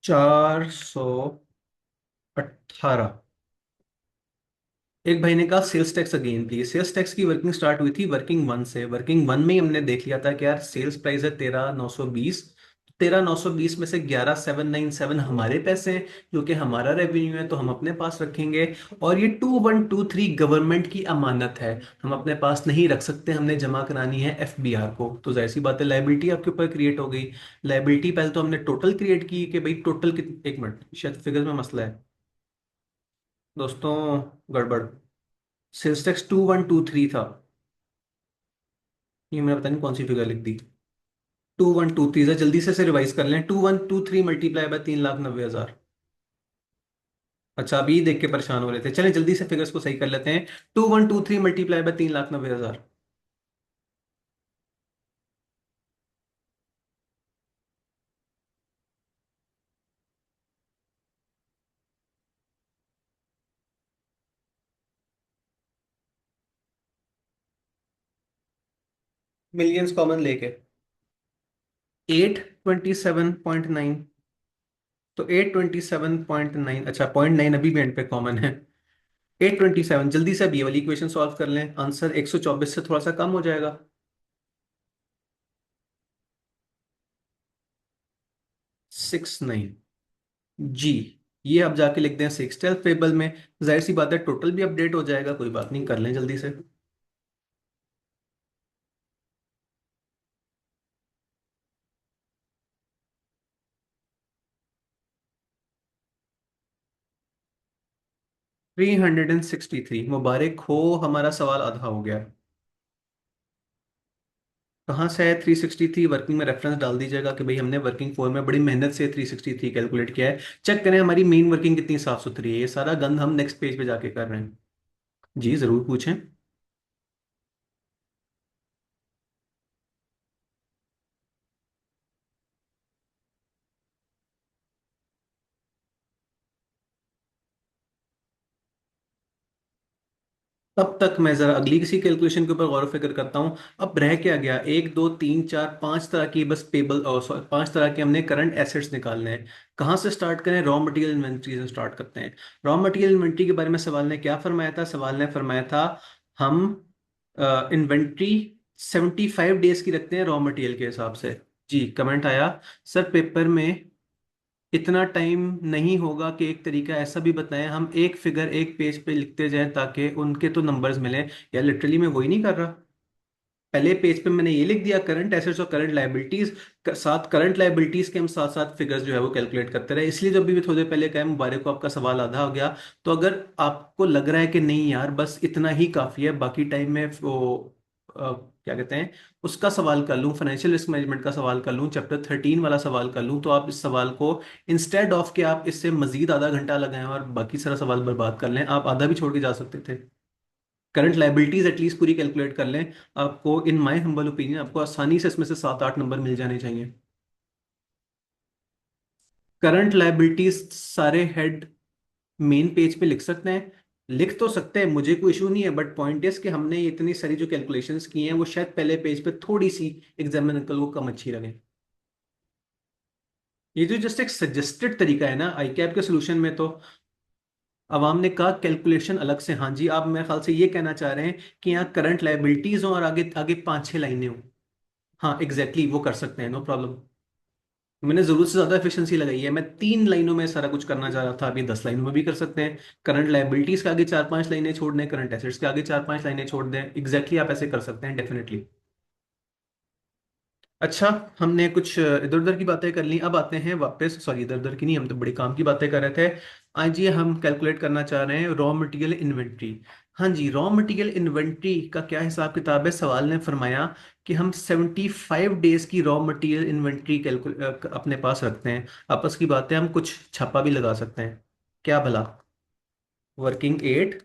चार सौ 18। एक भाई ने कहा sales tax again please. Sales tax की वर्किंग स्टार्ट हुई थी वर्किंग वन से। वर्किंग वन में ही हमने देख लिया था कि यार सेल्स प्राइस है 13,920। 13,920 में से 11,797 हमारे पैसे हैं, जो कि हमारा रेवेन्यू है, तो हम अपने पास रखेंगे। और ये 2123 गवर्नमेंट की अमानत है, हम अपने पास नहीं रख सकते, हमने जमा करानी है एफबीआर को। तो जाहिर सी बात है, लाइबिलिटी आपके ऊपर क्रिएट हो गई। लाइबिलिटी पहले तो हमने टोटल क्रिएट की कि भाई टोटल कितने, एक मिनट, शायद फिगर में मसला है दोस्तों, गड़बड़। सेल्स टैक्स 2123 था, ये मैंने पता नहीं कौन सी फिगर लिख दी। 2123 है, जल्दी से रिवाइज कर लें। 2123 मल्टीप्लाई बाय 3,90,000। अच्छा, अभी देख के परेशान हो रहे थे, चलें जल्दी से फिगर्स को सही कर लेते हैं। 2123 मल्टीप्लाई बाय 3,90,000। मिलियंस कॉमन लेके 827.9। तो 827.9, अच्छा 0.9 अभी भी एंड पे कॉमन है। 827, जल्दी से अभी ये वाली इक्वेशन सॉल्व कर लें, आंसर 124 से थोड़ा सा कम हो जाएगा। 69। जी, ये आप जाके लिख दें 6 टेबल में। जाहिर सी बात है टोटल भी अपडेट हो जाएगा, कोई बात नहीं, कर लें जल्दी से। थ्री 363, मुबारक हो, हमारा सवाल आधा हो गया। कहाँ से है 363, वर्किंग में रेफरेंस डाल दीजिएगा कि भाई हमने वर्किंग फोर में बड़ी मेहनत से 363 कैलकुलेट किया है। चेक करें हमारी मेन वर्किंग कितनी साफ सुथरी है, ये सारा गंद हम नेक्स्ट पेज पे जाके कर रहे हैं। जी जरूर पूछें। तब तक मैं जरा अगली किसी कैलकुलेशन के ऊपर गौर व फिक्र करता हूँ। अब रह क्या गया, एक दो तीन चार पांच तरह की बस पेबल, सॉरी, पांच तरह के हमने करंट एसेट्स निकालने हैं। कहाँ से स्टार्ट करें? रॉ मटेरियल इन्वेंट्री से स्टार्ट करते हैं। रॉ मटेरियल इन्वेंट्री के बारे में सवाल ने क्या फरमाया था? सवाल ने फरमाया था हम इन्वेंट्री 75 डेज की रखते हैं रॉ मटेरियल के हिसाब से। जी, कमेंट आया, सर पेपर में इतना टाइम नहीं होगा कि एक तरीका ऐसा भी बताएं हम एक फिगर एक पेज पे लिखते जाएं ताकि उनके तो नंबर्स मिलें। या लिटरली मैं वही नहीं कर रहा। पहले पेज पे मैंने ये लिख दिया करंट एसेट्स और करंट लायबिलिटीज, साथ करंट लायबिलिटीज के हम साथ साथ फिगर्स जो है वो कैलकुलेट करते रहे। इसलिए जब भी मैं थोड़ी देर पहले कहा मुबारक को आपका सवाल आधा हो गया। तो अगर आपको लग रहा है कि नहीं यार बस इतना ही काफी है, बाकी टाइम में वो क्या कहते हैं उसका सवाल कर लूँ, फाइनेंशियल रिस्क मैनेजमेंट का सवाल कर लूँ, चैप्टर 13 वाला सवाल कर लूँ, तो आप इस सवाल को इंस्टेड ऑफ के आप इससे मजीद आधा घंटा लगाएं और बाकी सारा सवाल बर्बाद कर लें, आप आधा भी छोड़ के जा सकते थे। करंट लाइबिलिटीज एटलीस्ट पूरी कैलकुलेट कर लें। आपको इन माय हम्बल ओपिनियन आपको आसानी से इसमें से 7-8 नंबर मिल जाने चाहिए। करंट लाइबिलिटीज सारे हेड मेन पेज पे लिख सकते हैं। लिख तो सकते हैं, मुझे कोई इशू नहीं है, बट पॉइंट इज कि हमने ये इतनी सारी जो कैलकुलेशंस की हैं वो शायद पहले पेज पे थोड़ी सी एग्जामिनर को कम अच्छी लगे। ये जो जस्ट एक सजेस्टेड तरीका है ना आई कैप के सोल्यूशन में, तो अवाम ने कहा कैलकुलेशन अलग से। हाँ जी, आप मेरे ख्याल से ये कहना चाह रहे हैं कि यहाँ करंट लाइबिलिटीज हो और आगे आगे 5-6 लाइनें हो। हाँ एग्जैक्टली वो कर सकते हैं, नो प्रॉब्लम। मैंने जरूरत से ज्यादा एफिशिएंसी लगाई है, मैं 3 लाइनों में सारा कुछ करना चाह रहा था, अभी 10 लाइनों में भी कर सकते हैं। करंट लायबिलिटीज के आगे 4-5 लाइनें छोड़ दें, करंट एसेट्स के आगे 4-5 लाइनें छोड़ दें, एग्जैक्टली आप ऐसे कर सकते हैं डेफिनेटली। अच्छा, हमने कुछ इधर उधर की बातें कर ली, अब आते हैं वापस, सॉरी इधर उधर की नहीं, हम तो बड़े काम की बातें कर रहे थे। आज ये हम कैलकुलेट करना चाह रहे हैं रॉ मटेरियल इन्वेंट्री। हाँ जी, रॉ मटेरियल इन्वेंट्री का क्या हिसाब किताब है? सवाल ने फरमाया कि हम 75 डेज की रॉ मटेरियल इन्वेंट्री अपने पास रखते हैं। आपस की बातें, हम कुछ छापा भी लगा सकते हैं, क्या भला? Working 8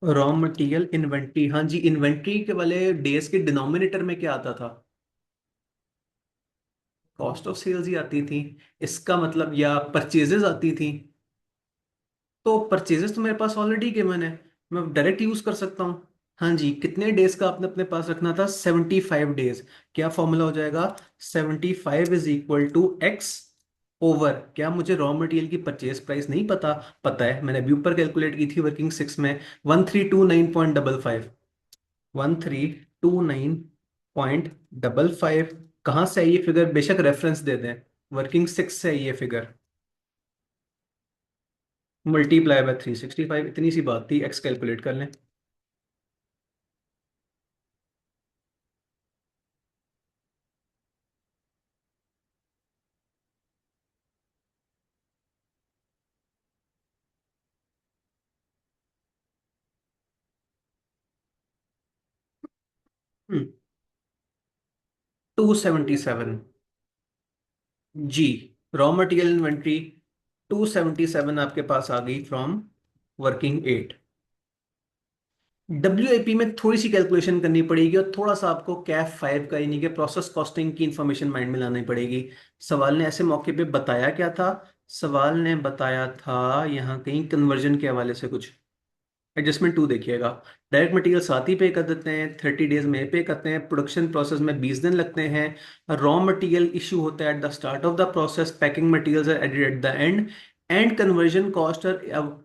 raw material inventory. हाँ जी, इन्वेंट्री के वाले डेज के डिनोमिनेटर में क्या आता था? कॉस्ट ऑफ सेल्स ही आती थी। इसका मतलब या परचेजेस आती थी। तो परचेजेस तो मेरे पास ऑलरेडी गिवन है, मैं डायरेक्ट यूज कर सकता हूँ। हाँ जी, कितने डेज का आपने अपने पास रखना था? 75 डेज। क्या फॉर्मूला हो जाएगा? 75 = x ओवर, क्या मुझे रॉ मटेरियल की परचेज प्राइस नहीं पता? पता है, मैंने अभी ऊपर कैलकुलेट की थी वर्किंग 6 में, 1329.55। 1329.55 कहाँ से है ये फिगर? बेशक रेफरेंस दे दें, वर्किंग 6 से है ये फिगर। मल्टीप्लाई बाय 365, इतनी सी बात थी, एक्स कैलकुलेट कर लें। 277। जी, रॉ मटेरियल इन्वेंट्री 277 आपके पास आ गई फ्रॉम वर्किंग 8। डब्ल्यूआईपी में थोड़ी सी कैलकुलेशन करनी पड़ेगी और थोड़ा सा आपको कैफ 5 का यानी कि प्रोसेस कॉस्टिंग की इंफॉर्मेशन माइंड में लानी पड़ेगी। सवाल ने ऐसे मौके पे बताया क्या था? सवाल ने बताया था यहाँ कहीं कन्वर्जन के हवाले से कुछ। एडजस्टमेंट 2 देखिएगा। डायरेक्ट मटेरियल साथ ही पे कर देते हैं, 30 डेज में पे करते हैं, प्रोडक्शन प्रोसेस में 20 दिन लगते हैं, रॉ मटेरियल इशू होता है at the start of the process, packing materials are added at the end, and conversion cost are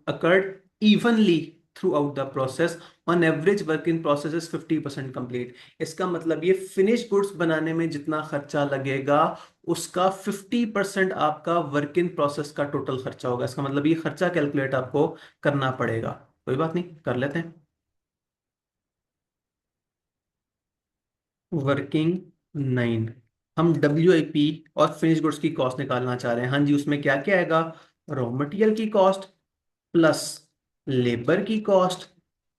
occurred evenly throughout the process. On average work in process is 50% complete. इसका मतलब ये फिनिश गुड्स बनाने में जितना खर्चा लगेगा उसका 50% आपका वर्क इन प्रोसेस का टोटल खर्चा होगा। इसका मतलब ये खर्चा कैलकुलेट आपको करना पड़ेगा। कोई बात नहीं, कर लेते हैं। वर्किंग 9, हम डब्ल्यू आई पी और फिनिश गुड्स की कॉस्ट निकालना चाह रहे हैं। हाँ जी, उसमें क्या क्या आएगा? रॉ मटेरियल की कॉस्ट प्लस लेबर की कॉस्ट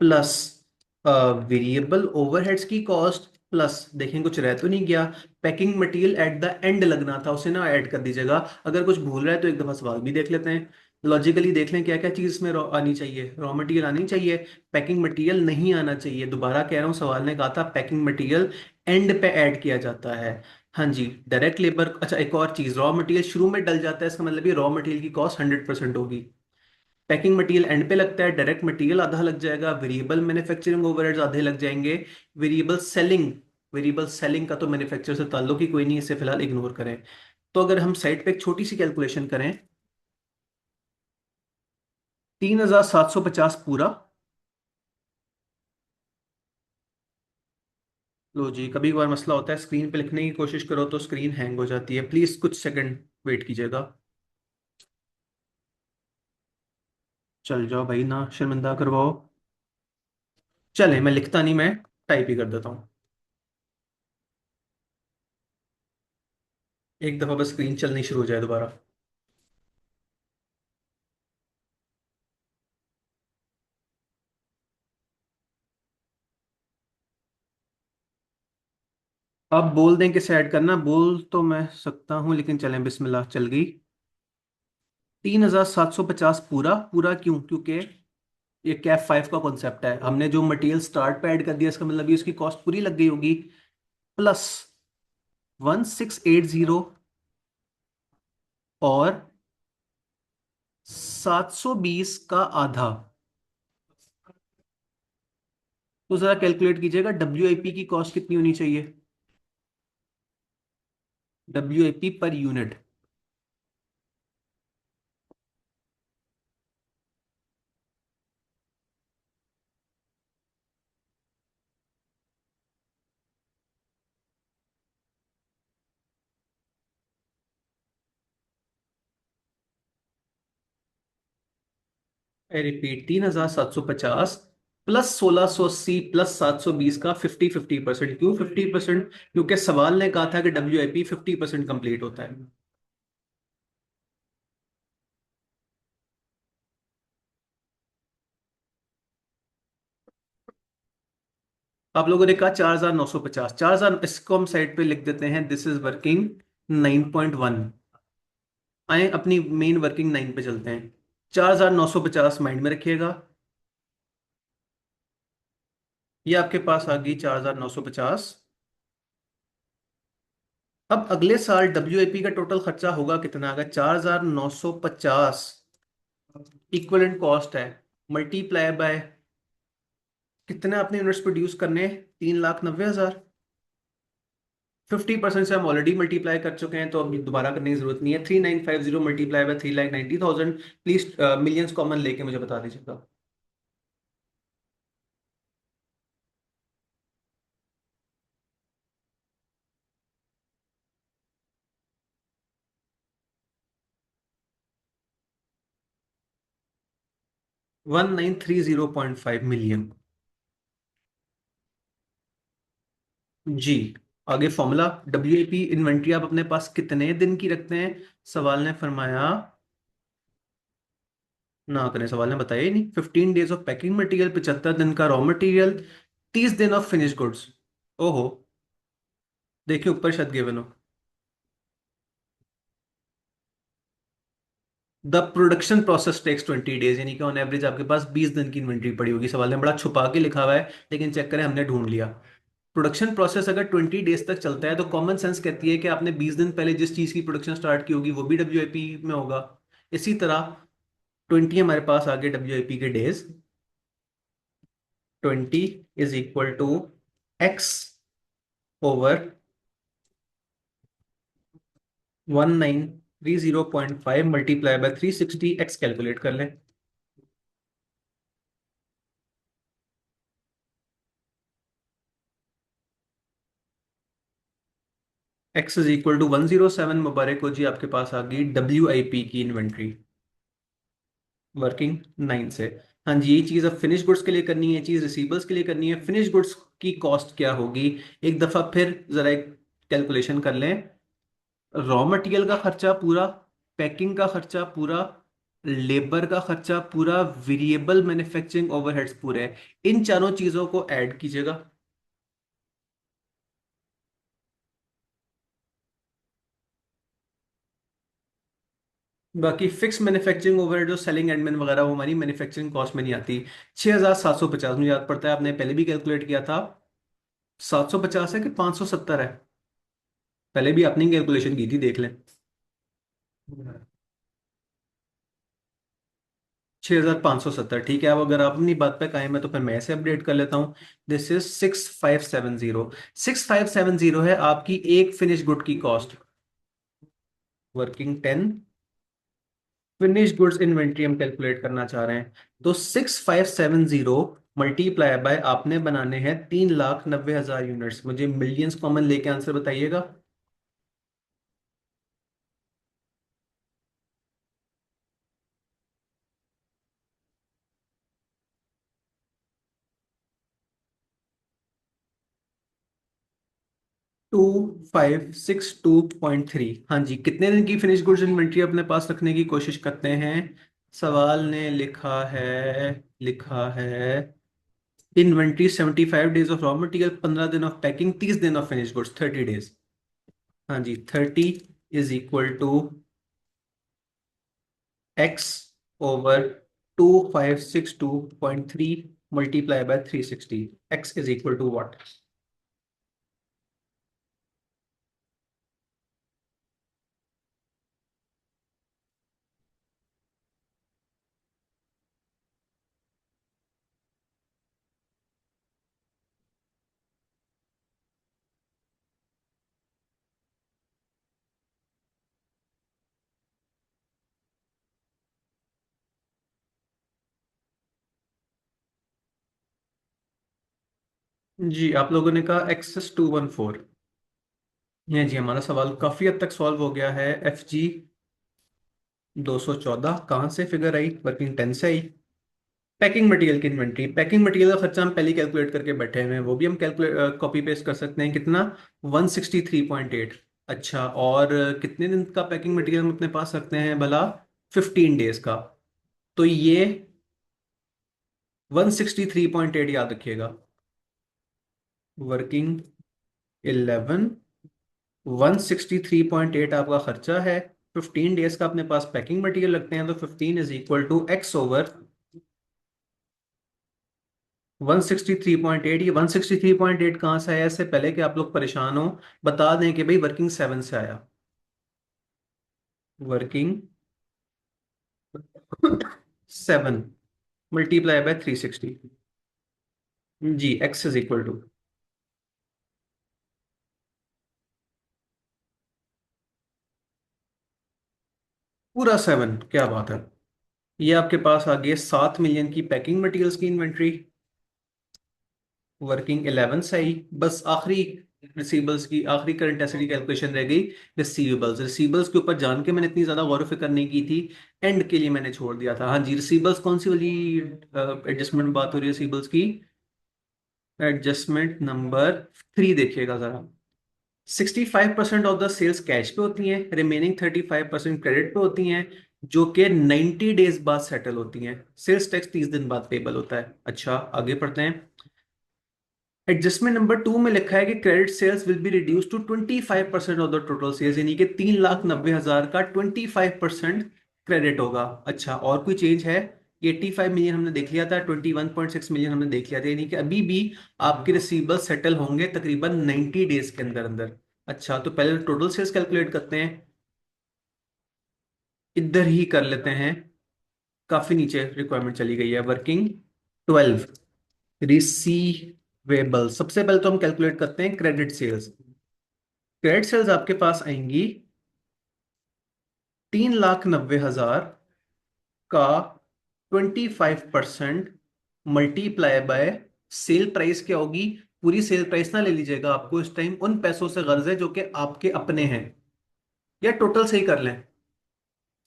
प्लस वेरिएबल ओवरहेड्स की कॉस्ट प्लस, देखें कुछ रह तो नहीं गया, packing material at the and लगना था, उसे ना ऐड कर दीजिएगा। अगर कुछ भूल रहा है तो एक दफा सवाल भी देख लेते हैं, लॉजिकली देख लें क्या क्या चीज इसमें आनी चाहिए। रॉ मटेरियल आनी चाहिए, पैकिंग मटेरियल नहीं आना चाहिए। दोबारा कह रहा हूँ, सवाल ने कहा था पैकिंग मटेरियल एंड पे ऐड किया जाता है। हाँ जी, डायरेक्ट लेबर, अच्छा एक और चीज, रॉ मटेरियल शुरू में डल जाता है, इसका मतलब ये रॉ मटेरियल की कॉस्ट 100% होगी। पैकिंग मटेरियल एंड पे लगता है, डायरेक्ट मटेरियल आधा लग जाएगा, वेरिएबल मैन्युफैक्चरिंग ओवरहेड्स आधे लग जाएंगे, वेरिएबल सेलिंग का तो मैन्युफैक्चर से ताल्लुक ही कोई नहीं, इसे फिलहाल इग्नोर करें। तो अगर हम साइड पे एक छोटी सी कैलकुलेशन करें, 3750 पूरा। लो जी, कभी कभार मसला होता है, स्क्रीन पे लिखने की कोशिश करो तो स्क्रीन हैंग हो जाती है, प्लीज कुछ सेकंड वेट कीजिएगा। चल जाओ भाई, ना शर्मिंदा करवाओ। चले, मैं लिखता नहीं, मैं टाइप ही कर देता हूँ। एक दफा बस स्क्रीन चलनी शुरू हो जाए दोबारा। अब बोल दें कि ऐड करना, बोल तो मैं सकता हूँ, लेकिन चलें, बिस्मिल्लाह, चल गई। 3750 पूरा। पूरा क्यों? क्योंकि ये कैफ 5 का कॉन्सेप्ट है, हमने जो मटेरियल स्टार्ट पे ऐड कर दिया, इसका मतलब ये उसकी कॉस्ट पूरी लग गई होगी, प्लस 1680 और 720 का आधा। तो जरा कैलकुलेट कीजिएगा, WIP की कॉस्ट कितनी होनी चाहिए, WIP per unit. I repeat, 3750 plus 1680 plus 720 का 50-50%। क्यों 50%? क्योंकि सवाल ने कहा था कि WIP 50% कंप्लीट होता है। आप लोगों ने कहा 4950, 4000, इसको हम साइड पे लिख देते हैं, दिस इज वर्किंग 9.1। आए अपनी मेन वर्किंग 9 पे चलते हैं। 4950 माइंड में रखिएगा। ये आपके पास आ गई 4950। अब अगले साल WIP का टोटल खर्चा होगा कितना? अगर 4950 इक्विवेलेंट कॉस्ट है, मल्टीप्लाई बाय कितने आपने यूनिट्स प्रोड्यूस करने? 3,90,000। 50% से हम ऑलरेडी मल्टीप्लाई कर चुके हैं, तो अब दोबारा करने की जरूरत नहीं है। 3950 multiply by 3,90,000। Please millions common लेके मुझे बता दीजिएगा। 1930.5 मिलियन। जी। आगे फॉर्मूला, WIP इन्वेंट्री आप अपने पास कितने दिन की रखते हैं? सवाल ने फरमाया, ना करें, सवाल ने बताया ही नहीं। 15 डेज ऑफ पैकिंग मटेरियल, 75 दिन का रॉ मटेरियल, 30 दिन ऑफ फिनिश गुड्स। ओहो, देखिए ऊपर शत गिवन हो। The production process takes 20 days, यानी कि ऑन एवरेज आपके पास 20 दिन की इन्वेंट्री पड़ी होगी। सवाल ने बड़ा छुपा के लिखा हुआ है, लेकिन चेक करें, हमने ढूंढ लिया। प्रोडक्शन प्रोसेस अगर 20 डेज तक चलता है, तो कॉमन सेंस कहती है कि आपने 20 दिन पहले जिस चीज की प्रोडक्शन स्टार्ट की होगी वो भी WIP में होगा। इसी तरह 20 हमारे पास आगे WIP के days, 20 is equal to X over 1930.5 multiply by 360, X calculate कर लें। X is equal to 107। मुबारक हो जी, आपके पास आ गई WIP की इन्वेंट्री वर्किंग 9 से। हाँ जी, ये चीज़ अब फिनिश गुड्स के लिए करनी है, चीज़ रिसीवर्स के लिए करनी है। फिनिश गुड्स की कॉस्ट क्या होगी? एक दफ़ा फिर ज़रा एक कैलकुलेशन कर लें। रॉ मटेरियल का खर्चा पूरा, पैकिंग का खर्चा पूरा, लेबर का खर्चा पूरा, वेरिएबल मैन्युफैक्चरिंग ओवरहेड्स पूरे, इन चारों चीज़ों को ऐड कीजिएगा। बाकी फिक्स मैन्युफैक्चरिंग ओवरहेड जो सेलिंग एडमिन वगैरह, वो हमारी मैन्युफैक्चरिंग कॉस्ट में नहीं आती। 6,750 मुझे याद पड़ता है, आपने पहले भी कैलकुलेट किया था। 750 है कि 570 है? पहले भी आपने कैलकुलेशन की थी, देख लें। 6570, ठीक है। अब अगर आप अपनी बात पे कायम है तो फिर मैं इसे अपडेट कर लेता हूँ। This is 6570। 6570 है आपकी एक फिनिश गुड की cost. Working 10 finish goods inventory हम कैलकुलेट करना चाह रहे हैं। तो 6570 मल्टीप्लाई बाय आपने बनाने हैं 3,90,000 यूनिट्स। मुझे मिलियंस कॉमन लेके आंसर बताइएगा। 2562.3। हाँ जी, कितने दिन की फिनिश गुड्स इन्वेंट्री अपने पास रखने की कोशिश करते हैं? सवाल ने लिखा है inventory 75 days of raw material, 15 दिन ऑफ पैकिंग, 30 दिन ऑफ फिनिश गुड्स, 30 डेज। हाँ जी, 30 is equal to X over 2562.3 multiply by 360। X is equal to what? जी, आप लोगों ने कहा एक्सेस 214। ये जी, हमारा सवाल काफी हद तक सॉल्व हो गया है। एफ जी 214 कहाँ से फिगर आई? वर्किंग 10 से आई। पैकिंग मटेरियल की इन्वेंट्री, पैकिंग मटेरियल का खर्चा हम पहले कैलकुलेट करके बैठे हुए हैं, वो भी हम कैलकुलेट कॉपी पेस्ट कर सकते हैं। कितना? 163.8। अच्छा, और कितने दिन का पैकिंग मटेरियल हम अपने पास रखते हैं भला? 15 डेज का। तो ये 163.8 याद रखिएगा। वर्किंग 11, 163.8 आपका खर्चा है। 15 डेज का अपने पास पैकिंग मटेरियल रखते हैं, तो 15 is equal to X over 163.8। ये 163.8 कहाँ से आया? इससे पहले कि आप लोग परेशान हो, बता दें कि भाई वर्किंग 7 से आया। Working 7 multiply by 360। जी, एक्स इज इक्वल टू पूरा 7। क्या बात है। ये आपके पास आ गई 7 मिलियन की पैकिंग मटेरियल्स की इन्वेंट्री। वर्किंग 11 से आई। बस आखिरी रिसीवेबल्स की, आखिरी करंट एसेट की कैलकुलेशन रह गई। रिसीवेबल्स, रिसीवेबल्स के ऊपर जान के मैंने इतनी ज्यादा गौर व फिक्र नहीं की थी, एंड के लिए मैंने छोड़ दिया था। हाँ जी, रिसीवेबल्स कौन सी वाली एडजस्टमेंट बात हो रही है रिसीवेबल्स की? एडजस्टमेंट नंबर 3 देखिएगा जरा। 65% ऑफ द सेल्स कैश पे होती हैं, रिमेनिंग 35% क्रेडिट पे होती हैं, जो कि 90 डेज बाद सेटल होती हैं। सेल्स टैक्स 30 दिन बाद पेबल होता है। अच्छा, आगे पढ़ते हैं। एडजस्टमेंट नंबर 2 में लिखा है कि credit sales will be reduce to 25% of the total sales, यानी कि 3,90,000 का 25% क्रेडिट होगा। अच्छा, और कोई चेंज है? 85 मिलियन हमने देख लिया था, 21.6 मिलियन हमने देख लिया था, यानी कि अभी भी आपके रिसीवेबल सेटल होंगे तकरीबन 90 डेज के अंदर अंदर। अच्छा, तो पहले टोटल सेल्स कैलकुलेट करते हैं। इधर ही कर लेते हैं, काफी नीचे रिक्वायरमेंट चली गई है। Working 12 receivable. सबसे पहले तो हम कैलकुलेट करते हैं क्रेडिट सेल्स। क्रेडिट सेल्स आपके पास आएंगी 3,90,000 का 25% मल्टीप्लाई बाय सेल प्राइस क्या होगी? पूरी सेल प्राइस ना ले लीजिएगा, आपको इस टाइम उन पैसों से गर्ज है जो कि आपके अपने हैं, या टोटल से ही कर लें।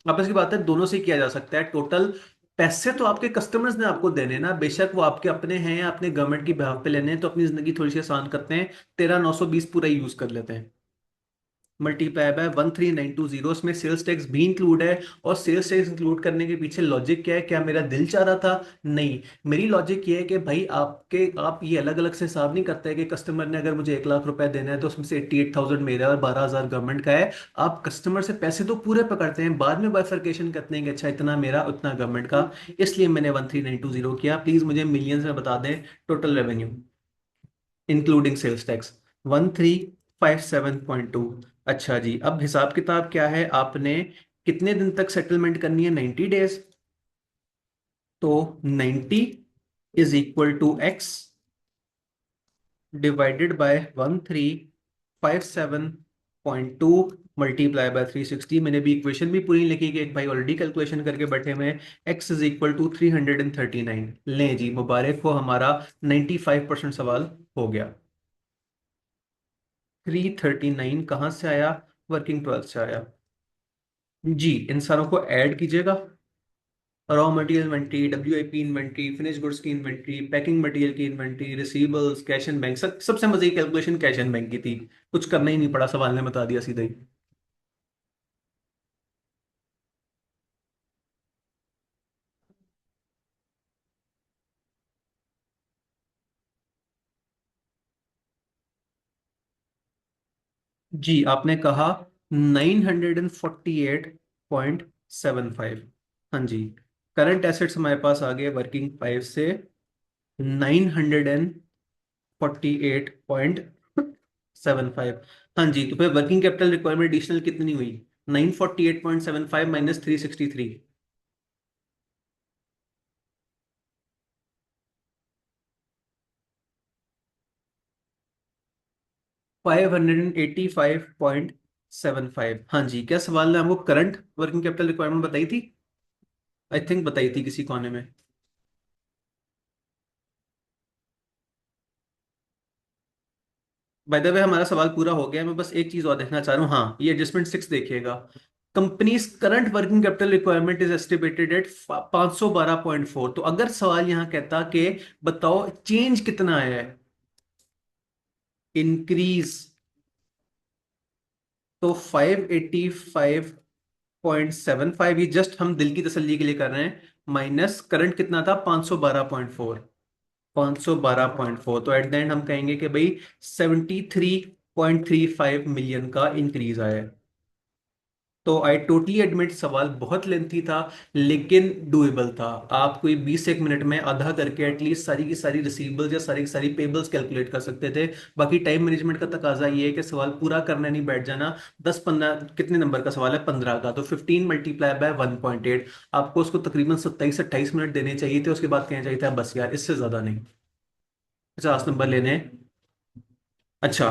आपस की बात है, दोनों से ही किया जा सकता है। टोटल पैसे तो आपके कस्टमर्स ने आपको देने ना, बेशक वो आपके अपने हैं या अपने गवर्नमेंट की बिहाफ पे लेने हैं, तो अपनी जिंदगी थोड़ी सी आसान करते हैं। 13,920 पूरा यूज कर लेते हैं। मल्टीप्लाई बाय 13,920, उसमें सेल्स टैक्स भी इंक्लूड है। और सेल्स टैक्स इंक्लूड करने के पीछे लॉजिक क्या है? क्या मेरा दिल चाह रहा था? नहीं, मेरी लॉजिक ये है कि भाई आप ये अलग अलग से हिसाब नहीं करते कि कस्टमर ने अगर मुझे 1,00,000 रुपए देना है तो उसमें से 88,000 मेरा और 12,000 गवर्नमेंट का है। आप कस्टमर से पैसे तो पूरे पकड़ते हैं, बाद में बाइफरकेशन करते हैं कि अच्छा इतना मेरा उतना गवर्नमेंट का। इसलिए मैंने 13,920 किया। प्लीज मुझे मिलियंस में बता दें total revenue including sales tax. 1357.2। अच्छा जी, अब हिसाब किताब क्या है? आपने कितने दिन तक सेटलमेंट करनी है? 90 डेज। तो 90 is equal to X divided by 1357.2 multiply by 360। मैंने भी इक्वेशन भी पूरी लिखी कि एक भाई ऑलरेडी कैलकुलेशन करके बैठे हुए हैं। X is equal to 339। लें जी, मुबारक हो, हमारा 95% सवाल हो गया। 339 कहाँ से आया? वर्किंग 12 से आया। जी, इन सारों को ऐड कीजिएगा। Raw material inventory, WIP inventory, finish goods की इन्वेंट्री, पैकिंग मटेरियल की inventory, receivables, cash and bank. सबसे मजे की कैलकुलेशन कैश एंड बैंक की थी। कुछ करना ही नहीं पड़ा, सवाल ने बता दिया सीधा ही। जी, आपने कहा 948.75। हाँ जी, करंट एसेट्स हमारे पास आ गए वर्किंग 5 से 948.75। हाँ जी, तो फिर वर्किंग कैपिटल रिक्वायरमेंट एडिशनल कितनी हुई? 948.75 माइनस 363। 585.75। हाँ जी, क्या सवाल ने आपको करंट वर्किंग कैपिटल रिक्वायरमेंट बताई थी? आई थिंक बताई थी किसी कोने में। बाय द वे, हमारा सवाल पूरा हो गया। मैं बस एक चीज और देखना चाह रहा हूँ। हाँ, ये एडजस्टमेंट 6 देखिएगा। Companies current working capital requirement is estimated at 512.4। तो अगर सवाल यहाँ कहता कि बताओ चेंज कितना आया है, इंक्रीज, तो 585.75 ही जस्ट हम दिल की तसल्ली के लिए कर रहे हैं। माइनस करंट कितना था? 512.4। 512.4, तो एट द एंड हम कहेंगे कि भाई 73.35 मिलियन का इंक्रीज आया है। तो आई टोटली एडमिट सवाल बहुत लेंथी था, लेकिन डुएबल था। आप कोई 20 एक मिनट में आधा करके एटलीस्ट सारी की सारी रिसीवेबल्स या सारी की सारी पेबल्स कैलकुलेट कर सकते थे। बाकी टाइम मैनेजमेंट का तकाजा ये है कि सवाल पूरा करने नहीं बैठ जाना। 10 15, कितने नंबर का सवाल है? 15 का, तो 15 मल्टीप्लाई बाय 1.8। आपको उसको तकरीबन 27 28 मिनट देने चाहिए थे, उसके बाद कहना चाहिए था बस यार इससे ज्यादा नहीं। 50 नंबर लेने हैं। अच्छा,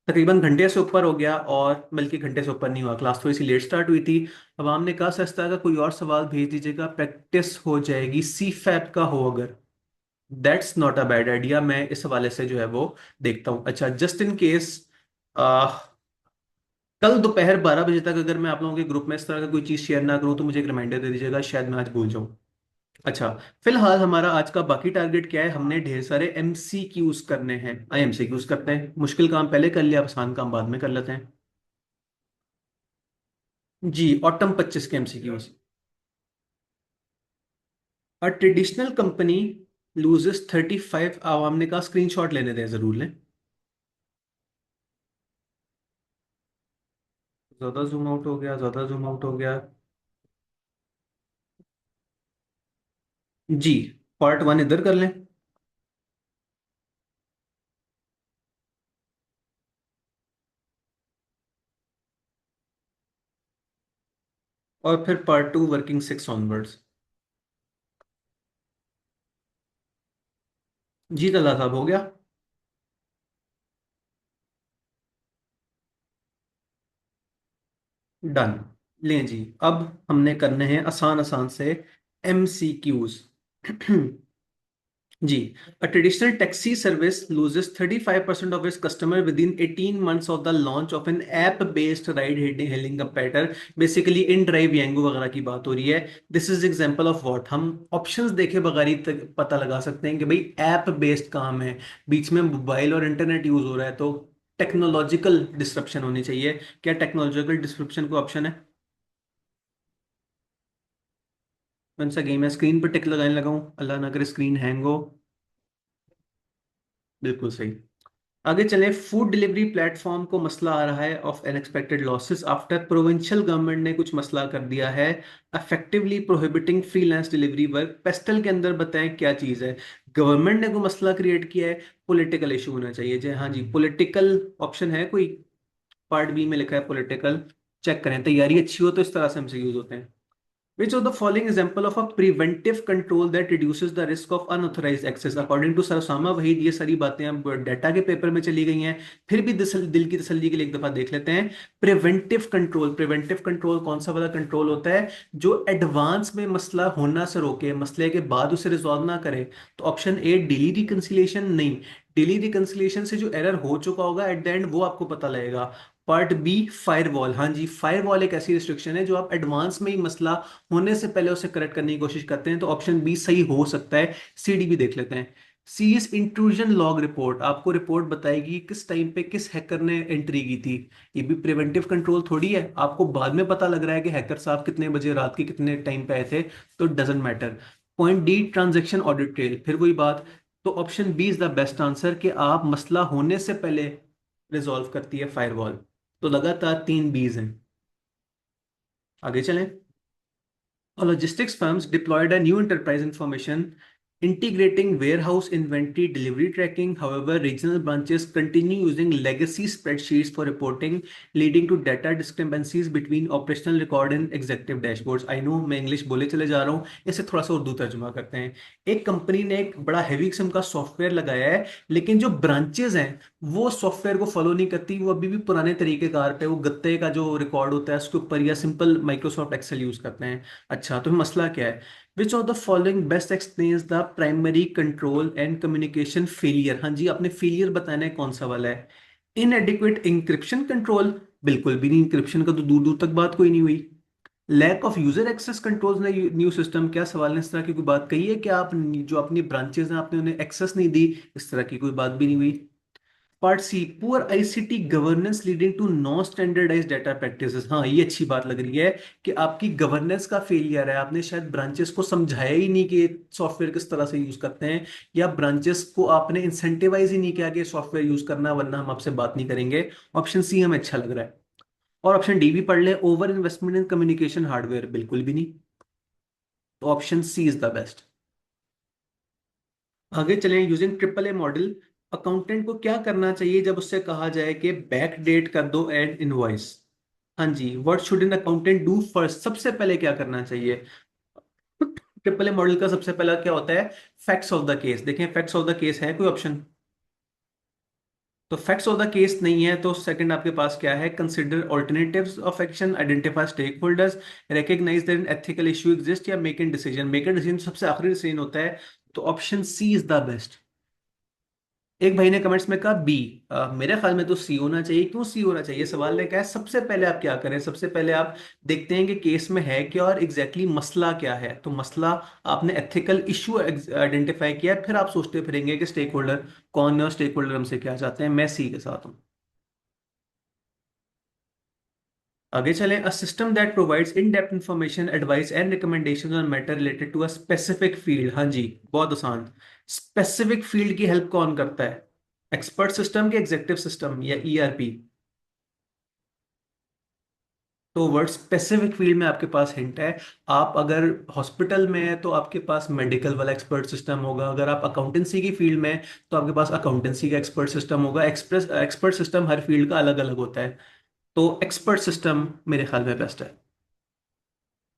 तकरीबन घंटे से ऊपर हो गया, और बल्कि घंटे से ऊपर नहीं हुआ, क्लास थोड़ी सी लेट स्टार्ट हुई थी। अब हमने कहा सस्ता का कोई और सवाल भेज दीजिएगा, प्रैक्टिस हो जाएगी। सी फैप का हो अगर, that's not a bad idea. मैं इस हवाले से जो है वो देखता हूँ। अच्छा, जस्ट इन केस कल दोपहर 12 बजे तक अगर मैं आप लोगों के ग्रुप में इस तरह का कोई चीज़ शेयर ना करूँ तो मुझे एक रिमाइंडर दे दीजिएगा, शायद मैं आज भूल जाऊँ। अच्छा, फिलहाल हमारा आज का बाकी टारगेट क्या है? हमने ढेर सारे एमसीक्यूज करने हैं। आई एमसीक्यूज करते हैं, मुश्किल काम पहले कर लिया, आसान काम बाद में कर लेते हैं। जी, ऑटम 25 के MCQs. A traditional company loses 35। आवाम ने कहा स्क्रीनशॉट लेने दें, जरूर लें। ज्यादा जूम आउट हो गया, ज्यादा जूम आउट हो गया। जी, पार्ट 1 इधर कर लें। और फिर पार्ट 2 वर्किंग 6 ऑनवर्ड्स। जी तला साहब, हो गया। डन। लें जी, अब हमने करने हैं आसान आसान से एमसीक्यूज। जी, a traditional taxi service loses 35% of its customer within 18 months of the launch of an app-based ride-hailing competitor। Basically inDrive Yango वगैरह की बात हो रही है। This is example of what. हम ऑप्शंस देखे बगैर ही तक पता लगा सकते हैं कि भाई ऐप बेस्ड काम है, बीच में मोबाइल और इंटरनेट यूज हो रहा है, तो टेक्नोलॉजिकल डिस्रप्शन होनी चाहिए। क्या टेक्नोलॉजिकल डिस्क्रिप्शन को ऑप्शन है? कौन सा गेम है? स्क्रीन पर टिक लगाने लगा हूं, अल्लाह ना करे स्क्रीन हैंग हो। बिल्कुल सही। आगे चले। फूड डिलीवरी प्लेटफॉर्म को मसला आ रहा है of unexpected losses after provincial government ने कुछ मसला कर दिया है, effectively prohibiting freelance delivery work. Pastel के अंदर बताएं क्या चीज़ है? गवर्नमेंट ने कोई मसला क्रिएट किया है, पॉलिटिकल इशू होना चाहिए जी। हाँ जी, पॉलिटिकल ऑप्शन है कोई? पार्ट बी में लिखा है पॉलिटिकल। चेक करें, तैयारी अच्छी हो तो इस तरह से हमसे यूज होते हैं। Which of the following example of a preventive control that reduces the risk of unauthorized access? According to sir Usama Waheed, ये सारी बातें अब डाटा के पेपर में चली गई हैं, फिर भी दिल की तसल्ली के लिए एक दफा देख लेते हैं। प्रिवेंटिव कंट्रोल कौन सा वाला कंट्रोल होता है जो एडवांस में मसला होना से रोके, मसले के बाद उसे रिजॉल्व ना करे? तो ऑप्शन ए डिली रिकंसिलिएशन नहीं, डिली रिकंसिलिएशन से जो एरर हो चुका होगा एट द एंड वो आपको पता लगेगा। पार्ट बी फायरवॉल, हाँ जी, फायरवॉल एक ऐसी रिस्ट्रिक्शन है जो आप एडवांस में ही मसला होने से पहले उसे करेक्ट करने की कोशिश करते हैं, तो ऑप्शन बी सही हो सकता है। सी डी भी देख लेते हैं। सी इज इंट्रूजन लॉग रिपोर्ट, आपको रिपोर्ट बताएगी किस टाइम पे किस हैकर ने एंट्री की थी। ये भी प्रिवेंटिव कंट्रोल थोड़ी है, आपको बाद में पता लग रहा है कि हैकर साहब कितने बजे रात के कितने टाइम पे आए थे, तो doesn't matter. Point D transaction audit trail, फिर वही बात। तो option B is the best answer कि आप मसला होने से पहले रिजॉल्व करती है फायरवॉल। तो लगातार तीन बीज हैं। आगे चलें। Logistics firms deployed a new enterprise information integrating warehouse inventory delivery tracking. However, regional branches continue using legacy spreadsheets for reporting, leading to data discrepancies between operational record and executive dashboards. I know मैं इंग्लिश बोले चले जा रहा हूँ, इसे थोड़ा सा उर्दू तर्जुमा करते हैं। एक कंपनी ने एक बड़ा हैवी किस्म का सॉफ्टवेयर लगाया है, लेकिन जो ब्रांचेज हैं वो सॉफ्टवेयर को फॉलो नहीं करती, वो अभी भी पुराने तरीकेकार पे वो गत्ते का जो रिकॉर्ड होता है उसके ऊपर या सिंपल माइक्रोसॉफ्ट एक्सेल यूज करते हैं। अच्छा, तो मसला क्या है? Which of the following best explains the primary control and communication failure? हाँ जी, आपने फेलियर बताना है कौन सा वाला है। इनएडिक्वेट इंक्रिप्शन कंट्रोल, बिल्कुल भी नहीं, इंक्रिप्शन का तो दूर दूर तक बात कोई नहीं हुई। Lack of user access controls ने न्यू सिस्टम, क्या सवाल ने इस तरह की कोई बात कही है कि आप जो अपनी ब्रांचेस हैं आपने उन्हें एक्सेस नहीं दी? इस तरह की कोई बात भी नहीं हुई। Part C, poor ICT governance leading to non standardize data practices. हाँ, ये अच्छी बात लग रही है कि आपकी गवर्नेंस का फेलियर है, आपने शायद ब्रांचेस को समझाया ही नहीं कि सॉफ्टवेयर किस तरह से यूज करते हैं, या ब्रांचेस को आपने इंसेंटिवाइज ही नहीं किया कि सॉफ्टवेयर यूज करना, वरना हम आपसे बात नहीं करेंगे। ऑप्शन सी हमें अच्छा लग रहा है। और ऑप्शन डी भी पढ़ ले, over investment in communication hardware, बिल्कुल भी नहीं। तो option C is the best. आगे चलें। Using triple A model, accountant को क्या करना चाहिए जब उससे कहा जाए कि बैक डेट कर दो एंड इनवॉइस? हाँ जी, what should an accountant do first, सबसे पहले क्या करना चाहिए? ट्रिपल ए मॉडल का सबसे पहला क्या होता है? Facts of the case. देखें, फैक्ट्स ऑफ द केस है कोई ऑप्शन? तो फैक्ट्स ऑफ द केस नहीं है, तो सेकंड आपके पास क्या है? Consider alternatives of action, identify stakeholders, recognize that an ethical issue exist, या make an decision. Make an decision सबसे आखिरी डिसीजन होता है, तो option C is the best. एक भाई ने कमेंट्स में कहा बी। मेरे ख्याल में तो सी होना चाहिए। क्यों सी होना चाहिए? सवाल ने कहा है सबसे पहले आप क्या करें, सबसे पहले आप देखते हैं कि केस में है क्या और एग्जैक्टली मसला क्या है। तो मसला, आपने एथिकल इशू आइडेंटिफाई किया, फिर आप सोचते फिरेंगे कि स्टेक होल्डर कौन है और स्टेक होल्डर हमसे क्या चाहते हैं। मैं सी के साथ हूं। आगे चलें। A system that provides in depth information, advice and recommendations on matter related to a specific field. हाँ जी, बहुत आसान। स्पेसिफिक फील्ड की हेल्प कौन करता है? एक्सपर्ट सिस्टम के एग्जेक्टिव सिस्टम या ईआरपी? तो वर्ड स्पेसिफिक फील्ड में आपके पास हिंट है। आप अगर हॉस्पिटल में है तो आपके पास मेडिकल वाला एक्सपर्ट सिस्टम होगा, अगर आप अकाउंटेंसी की फील्ड में है तो आपके पास अकाउंटेंसी का एक्सपर्ट सिस्टम होगा। एक्सपर्ट सिस्टम हर फील्ड का अलग अलग होता है, तो एक्सपर्ट सिस्टम मेरे ख्याल में बेस्ट है।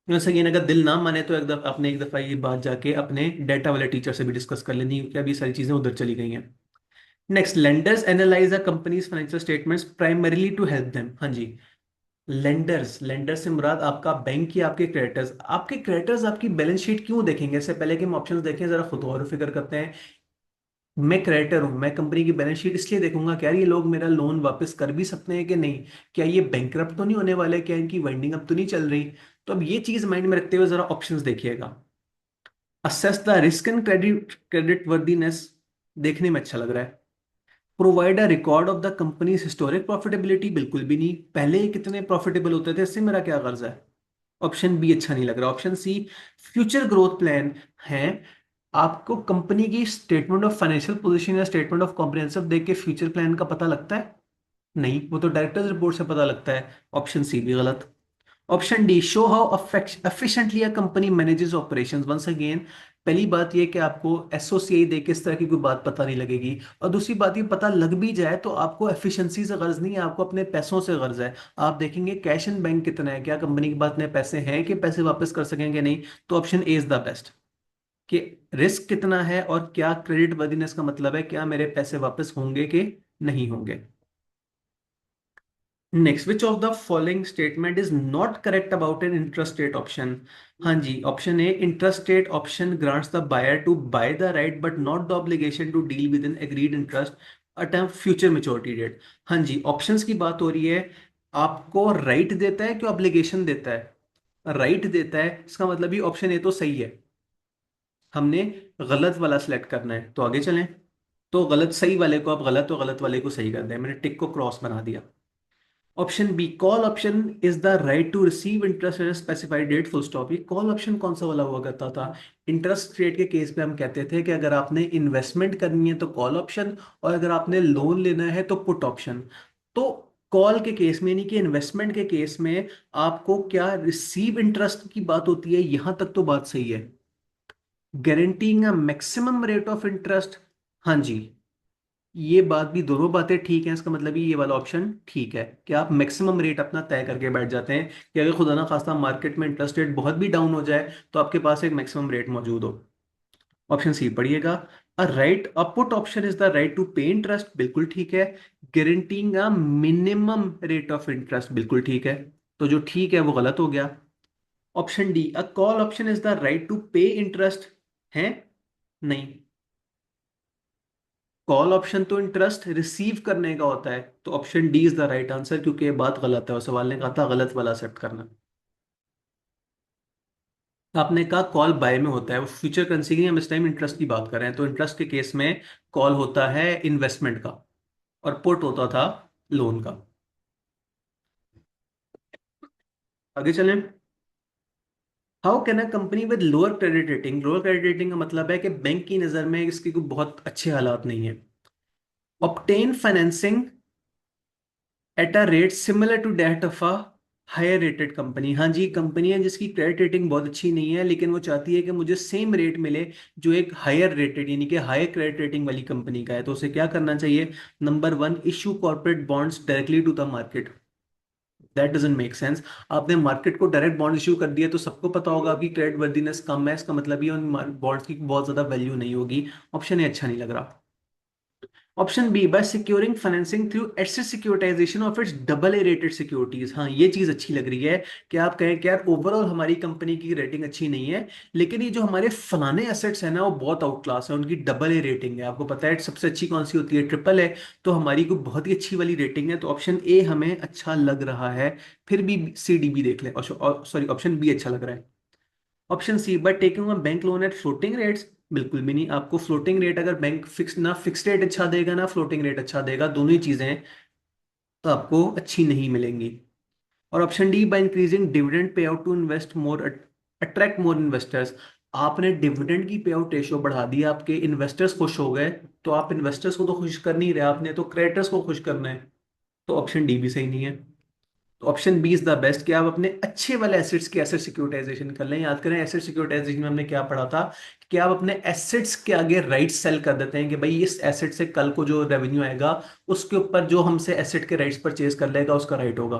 वैसे ये अगर दिल ना माने तो एक दफा ये बात जाके अपने डेटा वाले टीचर से भी डिस्कस कर लेनी, क्योंकि अभी सारी चीजें उधर चली गई हैं। Next, lenders analyze a company's financial statements primarily to help them. हाँ जी, लेंडर्स, लेंडर से मुराद आपका बैंक या आपके क्रेडिटर्स? आपके क्रेडिटर्स आपकी बैलेंस शीट क्यों देखेंगे? इससे पहले कि हम ऑप्शंस देखें, जरा खुद और फिक्र करते हैं। मैं क्रेडिटर हूं, मैं कंपनी की बैलेंस शीट इसलिए देखूंगा कि यार ये लोग मेरा लोन वापस कर भी सकते हैं कि नहीं, क्या ये बैंकरप्ट तो नहीं होने वाले, क्या इनकी वाइंडिंग अप तो नहीं चल रही? तो अब ये चीज माइंड में रखते हुए जरा ऑप्शंस देखिएगा। Assess the risk and credit worthiness, देखने में अच्छा लग रहा है। Provide a record of the company historic profitability, बिल्कुल भी नहीं, पहले ये कितने प्रॉफिटेबल होते थे इससे मेरा क्या गर्ज है। ऑप्शन बी अच्छा नहीं लग रहा। Option C, future growth plan है। आपको कंपनी की स्टेटमेंट ऑफ फाइनेंशियल पोजीशन या स्टेटमेंट ऑफ कॉम्प्रिहेंसिव देख के फ्यूचर प्लान का पता लगता है? नहीं, वो तो डायरेक्टर्स रिपोर्ट से पता लगता है। ऑप्शन सी भी गलत। Option D, show how efficiently a company manages operations। Once again, पहली बात ये कि आपको एसओसीआई देख के इस तरह की कोई बात पता नहीं लगेगी, और दूसरी बात ये पता लग भी जाए तो आपको एफिशिएंसी से गर्ज नहीं है, आपको अपने पैसों से गर्ज है। आप देखेंगे कैश इन बैंक कितना है, क्या कंपनी के पास इतने पैसे हैं कि पैसे वापस कर सकेंगे, नहीं। तो option A is the best, कि रिस्क कितना है और क्या क्रेडिट वर्दिनेस का मतलब है क्या मेरे पैसे वापस होंगे कि नहीं होंगे। Next, which of the following statement is not correct about an interest rate option. हाँ जी, option A, interest rate option grants the buyer to buy the right but not the obligation to deal with an agreed interest at a future maturity date. हाँ जी, ऑप्शंस की बात हो रही है। आपको राइट देता है कि ऑब्लिगेशन देता है? राइट देता है, इसका मतलब ये ऑप्शन ए तो सही है। हमने गलत वाला सिलेक्ट करना है, तो आगे चलें। तो गलत सही वाले को आप गलत, तो गलत वाले को सही कर दें, मैंने टिक को क्रॉस बना दिया। Option B, call option is the right to receive interest at specified date, full stop. ये कॉल ऑप्शन कौन सा वाला हुआ करता था? इंटरेस्ट रेट के केस पे हम कहते थे कि अगर आपने इन्वेस्टमेंट करनी है तो कॉल ऑप्शन, और अगर आपने लोन लेना है तो पुट ऑप्शन। तो कॉल के केस में, यानी कि इन्वेस्टमेंट के केस में, आपको क्या रिसीव इंटरेस्ट की बात होती है, यहां तक तो बात सही है। Guaranteeing a maximum rate of interest, हाँ जी, ये बात भी, दोनों बातें ठीक हैं। इसका मतलब ये वाला ऑप्शन ठीक है कि आप मैक्सिमम रेट अपना तय करके बैठ जाते हैं कि अगर खुदा ना खास्ता मार्केट में इंटरेस्ट रेट बहुत भी डाउन हो जाए तो आपके पास एक मैक्सिमम रेट मौजूद हो। ऑप्शन सी पढ़िएगा। A right a put option is the right to pay interest, बिल्कुल ठीक है। Guaranteeing a minimum rate of interest, बिल्कुल ठीक है। तो जो ठीक है वो गलत हो गया। Option D, a call option is the right to pay interest है, नहीं। कॉल ऑप्शन तो इंटरेस्ट रिसीव करने का होता है, तो option D is the right answer, क्योंकि ये बात गलत है और सवाल ने कहा था गलत वाला सेट करना। आपने कहा कॉल बाय में होता है, वो फ्यूचर करेंसी की, हम इस टाइम इंटरेस्ट की बात कर रहे हैं, तो इंटरेस्ट के केस में कॉल होता है इन्वेस्टमेंट का, और पुट होता था लोन का। आगे चलें। How can a company with lower credit rating, lower credit rating का मतलब है कि बैंक की नज़र में इसकी कोई बहुत अच्छे हालात नहीं है, obtain financing at a rate similar to that of a higher rated company. हाँ जी, कंपनी है जिसकी क्रेडिट रेटिंग बहुत अच्छी नहीं है, लेकिन वो चाहती है कि मुझे सेम रेट मिले जो एक हायर रेटेड, यानी कि हायर क्रेडिट रेटिंग वाली कंपनी का है। तो उसे क्या करना चाहिए? Number one, issue corporate bonds directly to the market. That doesn't make sense. आपने मार्केट को डायरेक्ट बॉन्ड इशू कर दिया तो सबको पता होगा आपकी क्रेडिट वर्दीनेस कम है, इसका मतलब ये उन बॉन्ड्स की बहुत ज्यादा वैल्यू नहीं होगी। ऑप्शन ए अच्छा नहीं लग रहा। Option B, by securing financing through asset securitization of its double A rated securities. हाँ, ये चीज अच्छी लग रही है कि आप कहें कि यार ओवरऑल हमारी कंपनी की रेटिंग अच्छी नहीं है, लेकिन ये जो हमारे फलाने एसेट्स हैं ना वो बहुत आउट क्लास है, उनकी डबल ए रेटिंग है। आपको पता है सबसे अच्छी कौन सी होती है? ट्रिपल है। तो हमारी को बहुत ही अच्छी वाली रेटिंग है, तो ऑप्शन ए हमें अच्छा लग रहा है। फिर भी सी डी भी देख लें, सॉरी, ऑप्शन बी अच्छा लग रहा है। Option C, but taking a bank loan at floating rates, बिल्कुल भी नहीं। आपको फ्लोटिंग रेट, अगर बैंक फिक्स ना फिक्स रेट अच्छा देगा ना फ्लोटिंग रेट अच्छा देगा, दोनों ही चीजें तो आपको अच्छी नहीं मिलेंगी। और option D, by increasing dividend pay out to invest more, attract more investors. आपने डिविडेंड की पे आउट रेशियो बढ़ा दी, आपके इन्वेस्टर्स खुश हो गए, तो आप इन्वेस्टर्स को तो खुश कर नहीं रहे, आपने तो क्रेडिटर्स को खुश करना है। तो ऑप्शन डी भी सही नहीं है। तो option B is the best, कि आप अपने अच्छे वाले एसेट्स की एसेट सिक्योरिटाइजेशन कर लें। याद करें एसेट सिक्योरिटाइजेशन में हमने क्या पढ़ा था, कि आप अपने एसेट्स के आगे राइट सेल कर देते हैं कि भाई इस एसेट से कल को जो रेवेन्यू आएगा उसके ऊपर जो हमसे एसेट के राइट्स परचेज कर लेगा उसका राइट होगा।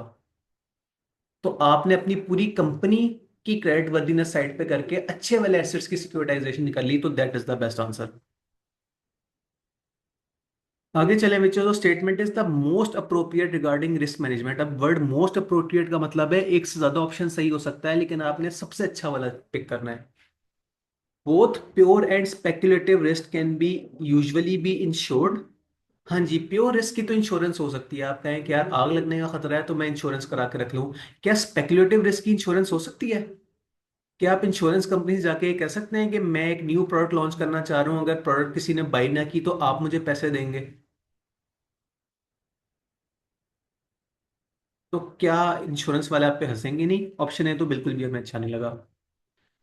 तो आपने अपनी पूरी कंपनी की क्रेडिट वर्दीनेस साइड पे करके अच्छे वाले एसेट्स की सिक्योरिटाइजेशन निकाल ली, तो that is the best answer. आगे चले बच्चों, तो statement is the most appropriate regarding risk management. अब वर्ड मोस्ट अप्रोप्रिएट का मतलब है एक से ज्यादा ऑप्शन सही हो सकता है, लेकिन आपने सबसे अच्छा वाला पिक करना है। Both pure and speculative risk can be usually be insured. हाँ जी, प्योर रिस्क की तो इंश्योरेंस हो सकती है। आप कहें कि यार आग लगने का खतरा है तो मैं इंश्योरेंस करा के रख लूं। क्या स्पेक्युलेटिव रिस्क की इंश्योरेंस हो सकती है? क्या आप इंश्योरेंस कंपनी से जाके ये कह सकते हैं कि मैं एक न्यू प्रोडक्ट लॉन्च करना चाह रहा हूं, अगर प्रोडक्ट किसी ने बाई ना की तो आप मुझे पैसे देंगे? तो क्या इंश्योरेंस वाले आप पे हंसेंगे नहीं? ऑप्शन है तो बिल्कुल भी हमें अच्छा नहीं लगा।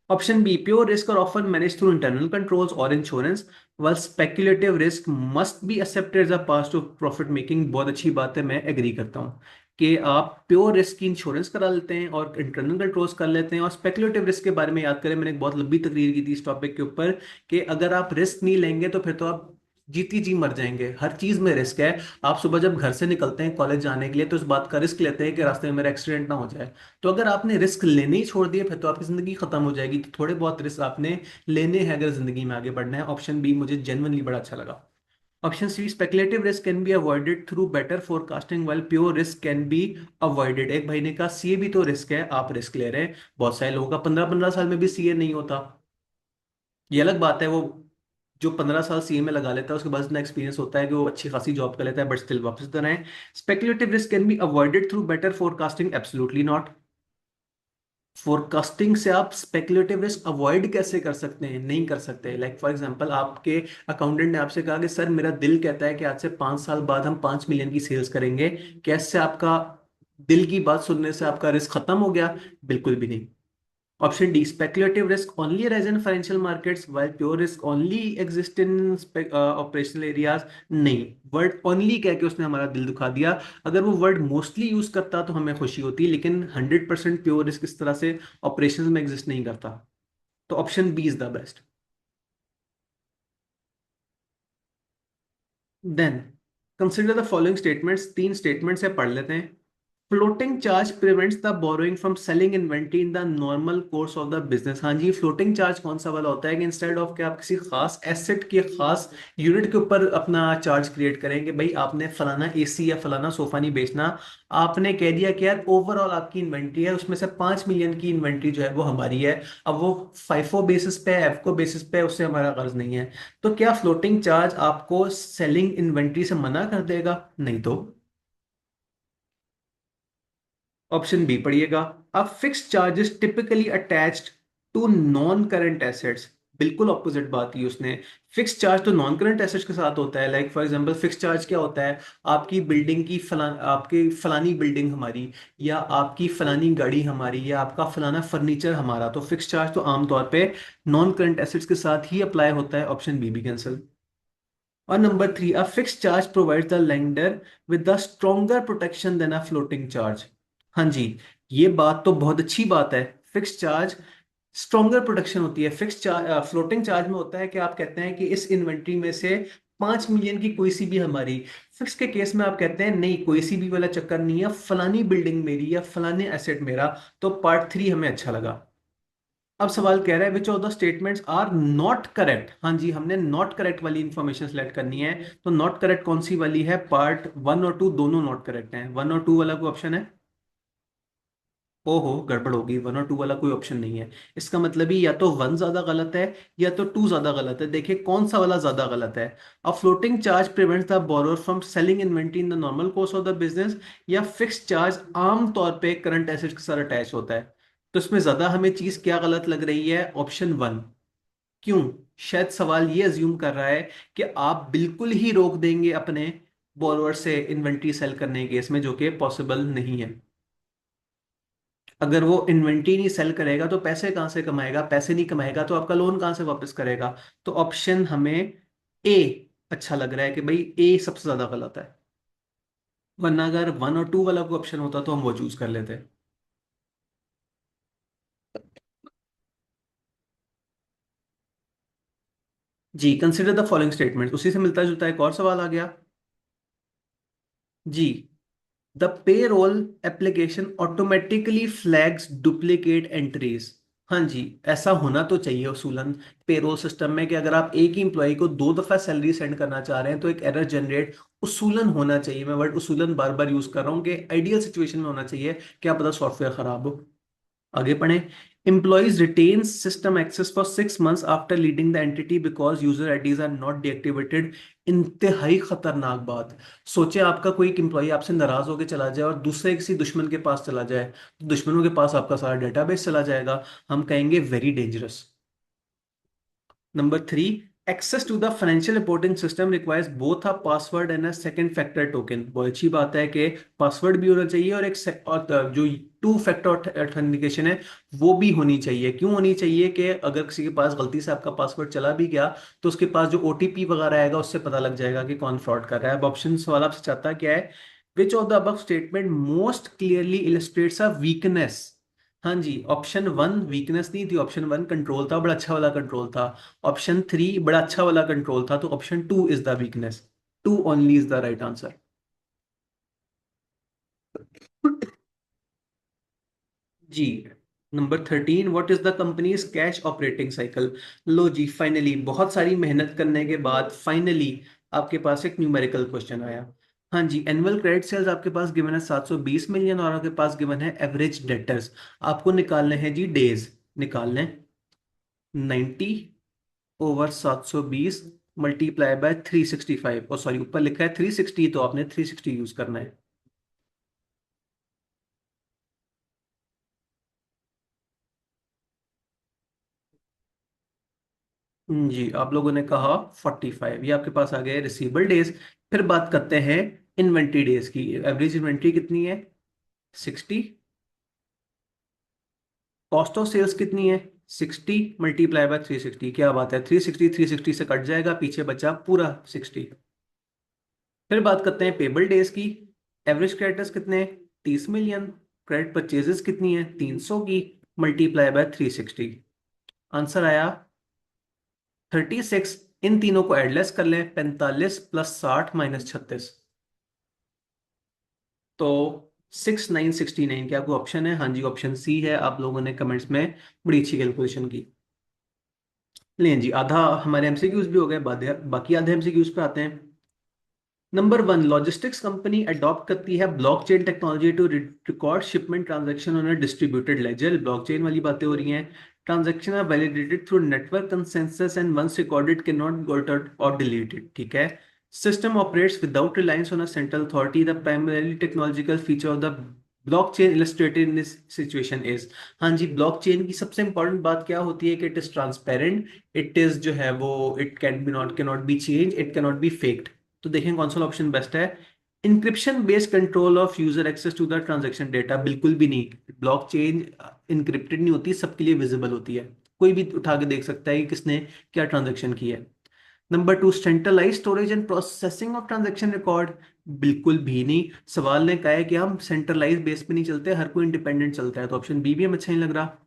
ऑप्शन बी, प्योर रिस्क और often manage through internal controls और insurance, while speculative risk must be accepted as a part of profit making. बहुत अच्छी बात है, मैं एग्री करता हूँ कि आप प्योर रिस्क की इंश्योरेंस करा लेते हैं और इंटरनल कंट्रोल्स कर लेते हैं, और स्पेकुलेटिव रिस्क के बारे में याद करें, मैंने एक बहुत लंबी तकरीर की थी इस टॉपिक के ऊपर कि अगर आप रिस्क नहीं लेंगे तो फिर तो आप जीती जी मर जाएंगे। हर चीज में रिस्क है। आप सुबह जब घर से निकलते हैं कॉलेज जाने के लिए तो इस बात का रिस्क लेते हैं कि रास्ते में मेरा एक्सीडेंट ना हो जाए। तो अगर आपने रिस्क लेने ही छोड़ दिए फिर तो आपकी जिंदगी खत्म हो जाएगी। तो थोड़े बहुत रिस्क आपने लेने हैं अगर जिंदगी में आगे बढ़ना है। ऑप्शन बी मुझे जेन्युइनली बड़ा अच्छा लगा। Option C, speculative risk can be avoided through better forecasting while pure risk can be avoided। एक भाई ने कहा सीए भी तो रिस्क है, आप रिस्क ले रहे हैं। बहुत सारे लोगों का 15-15 साल में भी सीए नहीं होता। ये अलग बात है, वो जो 15 साल सीए में लगा लेता है उसके बाद इतना एक्सपीरियंस होता है कि वो अच्छी खासी जॉब कर लेता है, बट स्टिल वापस इतना है। Speculative risk can be avoided through better forecasting, absolutely not. Forecasting से आप स्पेकुलेटिव रिस्क अवॉइड कैसे कर सकते हैं? नहीं कर सकते। लाइक फॉर एग्जांपल आपके अकाउंटेंट ने आपसे कहा कि सर मेरा दिल कहता है कि आज से 5 साल बाद हम 5 मिलियन की सेल्स करेंगे। कैसे आपका दिल की बात सुनने से आपका रिस्क खत्म हो गया? बिल्कुल भी नहीं। Option D, speculative risk only arise in financial markets while pure risk only exist in operational areas. नहीं, वर्ड ओनली कह के उसने हमारा दिल दुखा दिया। अगर वो वर्ड मोस्टली यूज करता तो हमें खुशी होती, लेकिन 100% प्योर रिस्क इस तरह से ऑपरेशंस में एग्जिस्ट नहीं करता। तो option B is the best. Then consider the following statements. तीन स्टेटमेंट्स है, पढ़ लेते हैं। Floating charge prevents the borrowing from selling inventory in the normal course of the business. हाँ जी, फ्लोटिंग चार्ज कौन सा वाला होता है कि इंस्टेड ऑफ कि आप किसी खास एसेट के खास यूनिट के ऊपर अपना चार्ज क्रिएट करेंगे, भाई आपने फलाना एसी या फलाना सोफा नहीं बेचना। आपने कह दिया कि यार ओवरऑल आपकी इन्वेंट्री है, उसमें से 5 मिलियन की इन्वेंट्री जो है वो हमारी है। अब वो फाइफो बेसिस पे एफको बेसिस पे उससे हमारा कर्ज नहीं है। तो क्या फ्लोटिंग चार्ज आपको सेलिंग इन्वेंट्री से मना कर देगा? नहीं तो। ऑप्शन बी पढ़िएगा। अब fix charges typically attached to non current assets. बिल्कुल ऑपोजिट बात की उसने। फिक्स चार्ज तो नॉन करंट एसेट्स के साथ होता है। Like for example fix charge क्या होता है? आपकी बिल्डिंग की आपकी फलानी बिल्डिंग हमारी, या आपकी फलानी गाड़ी हमारी, या आपका फलाना फर्नीचर हमारा। तो फिक्स चार्ज तो आमतौर पे नॉन करंट एसेट्स के साथ ही अप्लाई होता है। ऑप्शन बी भी कैंसिल। और number three, a fix charge provides the lender with the stronger protection than a floating charge. हाँ जी, ये बात तो बहुत अच्छी बात है। फिक्स चार्ज स्ट्रॉन्गर प्रोटेक्शन होती है। फिक्स चार्ज फ्लोटिंग चार्ज में होता है कि आप कहते हैं कि इस इन्वेंट्री में से 5 मिलियन की कोई सी भी हमारी। फिक्स के केस में आप कहते हैं नहीं, कोई सी भी वाला चक्कर नहीं है, फलानी बिल्डिंग मेरी या फलाने एसेट मेरा। तो पार्ट थ्री हमें अच्छा लगा। अब सवाल कह रहा है which of the statements are not correct. हाँ जी, हमने नॉट करेक्ट वाली इंफॉर्मेशन सेलेक्ट करनी है। तो नॉट करेक्ट कौन सी वाली है? पार्ट वन और टू दोनों नॉट करेक्ट हैं। वन और टू वाला कोई ऑप्शन है? ओहो, गड़बड़ होगी। वन और टू वाला कोई ऑप्शन नहीं है। इसका मतलब ही या तो वन ज्यादा गलत है या तो टू ज्यादा गलत है। देखिए कौन सा वाला ज्यादा गलत है। अ floating charge prevents the borrower from selling inventory in the normal course of the business, या फिक्स चार्ज आम तौर पे करंट एसेट्स के साथ अटैच होता है। तो इसमें ज्यादा हमें चीज क्या गलत लग रही है? Option one. क्यों? शायद सवाल ये अज्यूम कर रहा है कि आप बिल्कुल ही रोक देंगे अपने बोरोअर से इन्वेंट्री सेल करने के केस में, जो कि पॉसिबल नहीं है। अगर वो इन्वेंट्री नहीं सेल करेगा तो पैसे कहां से कमाएगा? पैसे नहीं कमाएगा तो आपका लोन कहां से वापस करेगा? तो ऑप्शन हमें ए अच्छा लग रहा है कि भाई ए सबसे ज्यादा गलत है। वरना अगर वन और टू वाला कोई ऑप्शन होता तो हम वो चूज कर लेते। जी, कंसिडर द फॉलोइंग स्टेटमेंट। उसी से मिलता जुलता एक और सवाल आ गया। जी, the payroll application automatically flags duplicate entries. हाँ जी, ऐसा होना तो चाहिए उसूलन पेरोल सिस्टम में कि अगर आप एक ही इंप्लॉय को 2 दफा सैलरी सेंड करना चाह रहे हैं तो एक एरर जनरेट उसूलन होना चाहिए। मैं वर्ड उसूलन बार बार यूज कर रहा हूँ कि आइडियल सिचुएशन में होना चाहिए। क्या पता सॉफ्टवेयर खराब हो। आगे पढ़ें। Employees retains system access for 6 months after leaving the entity because user IDs are not deactivated। इंतहाई खतरनाक बात। सोचे आपका कोई एक एम्प्लॉय आपसे नाराज होकर चला जाए और दूसरे किसी दुश्मन के पास चला जाए, तो दुश्मनों के पास आपका सारा डेटाबेस चला जाएगा। हम कहेंगे very dangerous. Number three, access to the financial reporting system requires both a password and a second factor token. बहुत अच्छी बात है कि पासवर्ड भी होना चाहिए और और जो टू फैक्टर ऑथेंटिकेशन है वो भी होनी चाहिए। क्यों होनी चाहिए? कि अगर किसी के पास गलती से आपका पासवर्ड चला भी गया तो उसके पास जो ओटीपी वगैरह आएगा उससे पता लग जाएगा कि कौन फ्रॉड कर रहा है। अब ऑप्शन सवाल आपसे चाहता क्या है? Which of the above statement most clearly illustrates a weakness? हाँ जी, ऑप्शन वन वीकनेस नहीं थी, ऑप्शन वन कंट्रोल था, बड़ा अच्छा वाला कंट्रोल था। ऑप्शन थ्री बड़ा अच्छा वाला कंट्रोल था, तो option two is the weakness. Two only is the right answer. जी। Number 13, what is the company's cash operating cycle? लो जी, फाइनली बहुत सारी मेहनत करने के बाद फाइनली आपके पास एक न्यूमेरिकल क्वेश्चन आया। हाँ जी, एनुअल क्रेडिट सेल्स आपके पास गिवन है 720 मिलियन, और आपके पास गिवन है एवरेज डेटर्स। आपको निकालने हैं जी डेज। निकालने 90/720 मल्टीप्लाई बाय 365, और सॉरी ऊपर लिखा है 360, तो आपने 360 यूज करना है। जी, आप लोगों ने कहा 45, ये आपके पास आ गए रिसीवेबल डेज। फिर बात करते हैं इन्वेंट्री डेज की। एवरेज इन्वेंट्री कितनी है? 60। कॉस्ट ऑफ सेल्स कितनी है? 60 मल्टीप्लाई बाय 360। क्या बात है, 360 360 से कट जाएगा, पीछे बचा पूरा 60। फिर बात करते हैं पेबल डेज की। एवरेज क्रेडिटर्स कितने? 30 मिलियन। क्रेडिट परचेजेस कितनी है? 300 की, मल्टीप्लाई बाय 360। आंसर आया 36। इन तीनों को एडलेस कर लें, 45 + 60 - 36। तो 6969। क्या कोई ऑप्शन है? हाँ जी, ऑप्शन सी है। आप लोगों ने कमेंट्स में बड़ी अच्छी कैलकुलेशन की। लें जी, आधा हमारे एमसीक्यूज भी हो गए, बाकी आधे एमसीक्यूज पे आते हैं। Number one, logistics company adopt करती है blockchain technology to record shipment transaction on a distributed ledger. Blockchain वाली बातें हो रही हैं। Transaction are validated through network consensus and once recorded can not altered or deleted. ठीक है। System operates without reliance on a central authority. The primary technological feature of the blockchain illustrated in this situation is. हाँ जी, ब्लॉकचेन की सबसे इंपॉर्टेंट बात क्या होती है कि it is transparent. It is जो है वो it can not be change, it can not be faked. तो देखें कौन सा ऑप्शन बेस्ट है। Encryption based control of user access to the transaction data? बिल्कुल भी नहीं। ब्लॉकचेन इंक्रिप्टेड नहीं होती, सबके लिए विजिबल होती है। कोई भी उठा के देख सकता है कि किसने क्या ट्रांजैक्शन की है। Number two, centralize storage and processing of transaction record? बिल्कुल भी नहीं। सवाल ने कहा है कि हम सेंट्रलाइज बेस पे नहीं चलते, हर कोई इंडिपेंडेंट चलता है, तो ऑप्शन बी भी हमें अच्छा नहीं लग रहा।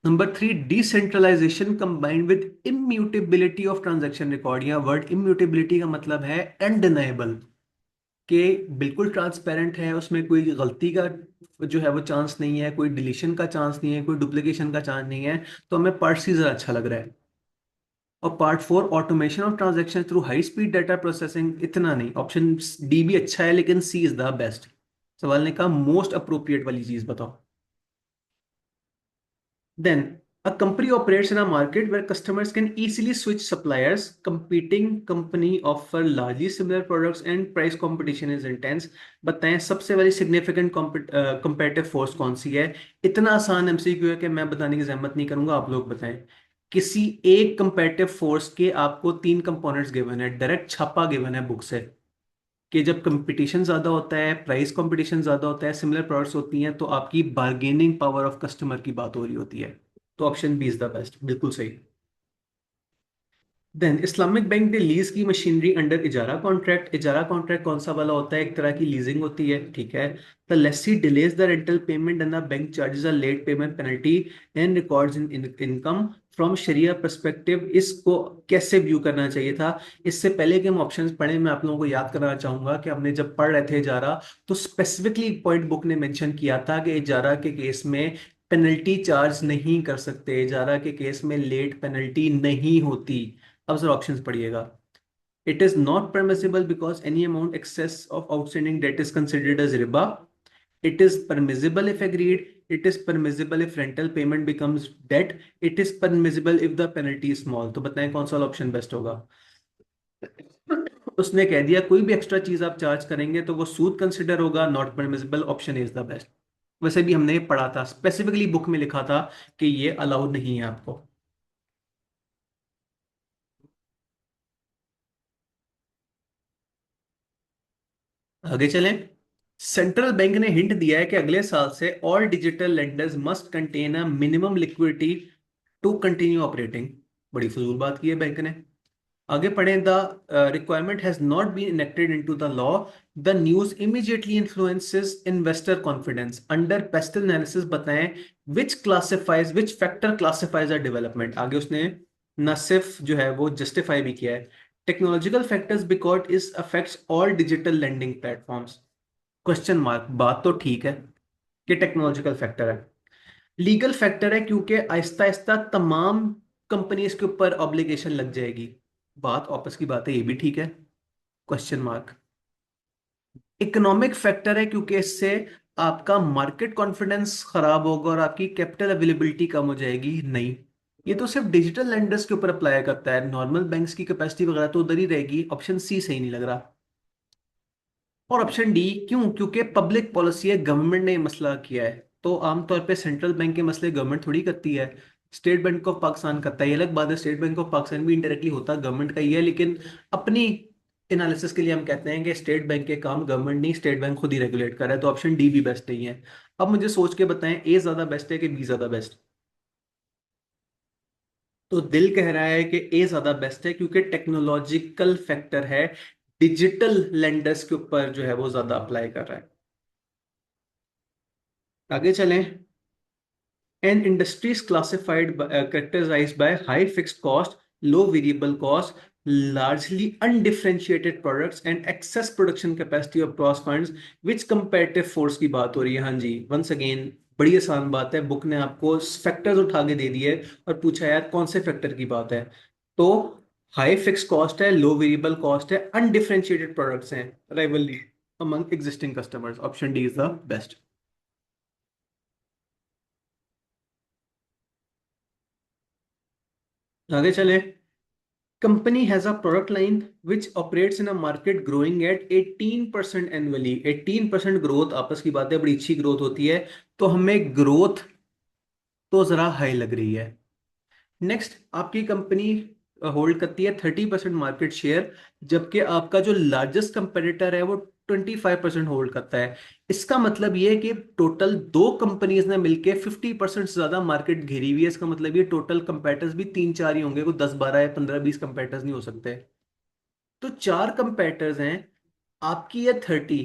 Number three, decentralization combined with immutability of transaction record. या वर्ड इम्यूटेबिलिटी का मतलब है अनडिनाएबल, कि बिल्कुल ट्रांसपेरेंट है, उसमें कोई गलती का जो है वो चांस नहीं है, कोई डिलीशन का चांस नहीं है, कोई डुप्लीकेशन का चांस नहीं है। तो हमें पार्ट सी ज्यादा अच्छा लग रहा है। और part four, automation of transaction through high speed data processing, इतना नहीं। ऑप्शन डी भी अच्छा है, लेकिन सी इज द बेस्ट। सवाल ने कहा मोस्ट अप्रोप्रिएट वाली चीज बताओ। Then, a company operates in a market where customers can easily switch suppliers. Competing company offer largely similar products and price competition is intense. बताएं सबसे बड़ी significant competitive force कौन सी है? इतना आसान एमसीक्यू है कि मैं बताने की जहमत नहीं करूंगा, आप लोग बताएं। किसी एक कंपेटिटिव फोर्स के आपको तीन कंपोनेंट्स गिवन है, डायरेक्ट छापा गिवन है बुक से, कि जब कंपटीशन ज्यादा होता है, प्राइस कंपटीशन ज्यादा होता है, सिमिलर प्रोडक्ट्स होती हैं, तो आपकी बार्गेनिंग पावर ऑफ कस्टमर की बात हो रही होती है। तो option B is the best, बिल्कुल सही। देन, इस्लामिक बैंक ने लीज की मशीनरी अंडर इजारा कॉन्ट्रैक्ट। इजारा कॉन्ट्रैक्ट कौन सा वाला होता है? एक तरह की लीजिंग होती है, ठीक है। The lessee delays the rental payment and the bank charges a late payment penalty and records in income from शरिया पर्सपेक्टिव। इसको कैसे व्यू करना चाहिए था? इससे पहले कि हम ऑप्शंस पढ़ें, मैं आप लोगों को याद कराना चाहूंगा कि हमने जब पढ़ रहे थे इजारा, तो स्पेसिफिकली पॉइंट बुक ने मेंशन किया था कि इजारा के केस में पेनल्टी चार्ज नहीं कर सकते, इजारा के केस में लेट पेनल्टी नहीं होती। अब सर ऑप्शंस पढ़िएगा। It is not permissible because any amount excess of outstanding debt is considered as रिबा। It is permissible if agreed. It is permissible if rental payment becomes debt. It is permissible if the penalty is small. तो बताएं कौन सा ऑप्शन बेस्ट होगा। उसने कह दिया कोई भी एक्स्ट्रा चीज आप चार्ज करेंगे तो वो सूद कंसिडर होगा, not permissible, option is the best. वैसे भी हमने ये पढ़ा था, स्पेसिफिकली बुक में लिखा था कि ये अलाउड नहीं है आपको। आगे चलें। सेंट्रल बैंक ने हिंट दिया है कि अगले साल से all digital lenders must contain a minimum liquidity to continue operating. बड़ी फजूल बात की है बैंक ने। आगे पढ़ें, the requirement has not been enacted into the law, the news immediately influences investor confidence, under PEST analysis बताएं which factor classifies a development. आगे उसने न सिर्फ जो है वो जस्टिफाई भी किया है, टेक्नोलॉजिकल फैक्टर्स बिकॉज इस affects all digital lending platforms, question mark. बात तो ठीक है कि टेक्नोलॉजिकल फैक्टर है, लीगल फैक्टर है क्योंकि आहिस्ता आहिस्ता तमाम कंपनीज के ऊपर ऑब्लिगेशन लग जाएगी। बात आपस की बात है, ये भी ठीक है, क्वेश्चन मार्क। इकोनॉमिक फैक्टर है क्योंकि इससे आपका मार्केट कॉन्फिडेंस खराब होगा और आपकी कैपिटल अवेलेबिलिटी कम हो जाएगी। नहीं, ये तो सिर्फ डिजिटल लेंडर्स के ऊपर अप्लाई करता है, नॉर्मल बैंक्स की कैपेसिटी वगैरह तो उधर ही रहेगी। ऑप्शन सी सही नहीं लग रहा। और ऑप्शन डी क्यों? क्योंकि पब्लिक पॉलिसी है, गवर्नमेंट ने ये मसला किया है। तो आमतौर पे सेंट्रल बैंक के मसले गवर्नमेंट थोड़ी करती है, स्टेट बैंक ऑफ पाकिस्तान करता है। ये अलग बात है, स्टेट बैंक ऑफ पाकिस्तान भी इनडायरेक्टली होता गवर्नमेंट का ही है, लेकिन अपनी एनालिसिस के लिए हम कहते हैं कि स्टेट बैंक के काम गवर्नमेंट नहीं, स्टेट बैंक खुद ही रेगुलेट कर रहा है। तो ऑप्शन डी भी बेस्ट नहीं है। अब मुझे सोच के बताएं, ए ज्यादा बेस्ट है कि बी ज्यादा बेस्ट? तो दिल कह रहा है कि ए ज्यादा बेस्ट है क्योंकि टेक्नोलॉजिकल फैक्टर है, डिजिटल लेंडर्स के ऊपर जो है वो ज्यादा अप्लाई कर रहा है। आगे चलें। An industry is classified by, characterized by high fixed cost, low variable cost, largely undifferentiated products and excess production capacity of cross funds, which competitive force की बात हो रही है। हाँ जी, once again बड़ी आसान बात है, बुक ने आपको फैक्टर्स उठा के दे दिए और पूछा यार कौन से फैक्टर की बात है। तो हाई फिक्स कॉस्ट है, लो वेरिएबल कॉस्ट है, अनडिफरेंशिएटेड प्रोडक्ट्स हैं, rivalry among existing customers. Option D is the best. आगे चले। Company has a product line which operates in a market growing at 18% annually। 18% growth आपस की बात है, बड़ी अच्छी ग्रोथ होती है। तो हमें ग्रोथ तो जरा हाई लग रही है। नेक्स्ट, आपकी कंपनी होल्ड करती है 30% मार्केट शेयर, जबकि आपका जो लार्जेस्ट कंपेटिटर है वो 25% होल्ड करता है। इसका मतलब ये है कि टोटल दो कंपनीज ने मिलके 50% से ज्यादा मार्केट घेरी हुई है। इसका मतलब ये टोटल कंपेटर्स भी तीन चार ही होंगे, कोई 10 12 या 15 20 कंपेटर्स नहीं हो सकते। तो चार कंपेटर्स हैं, आपकी है 30,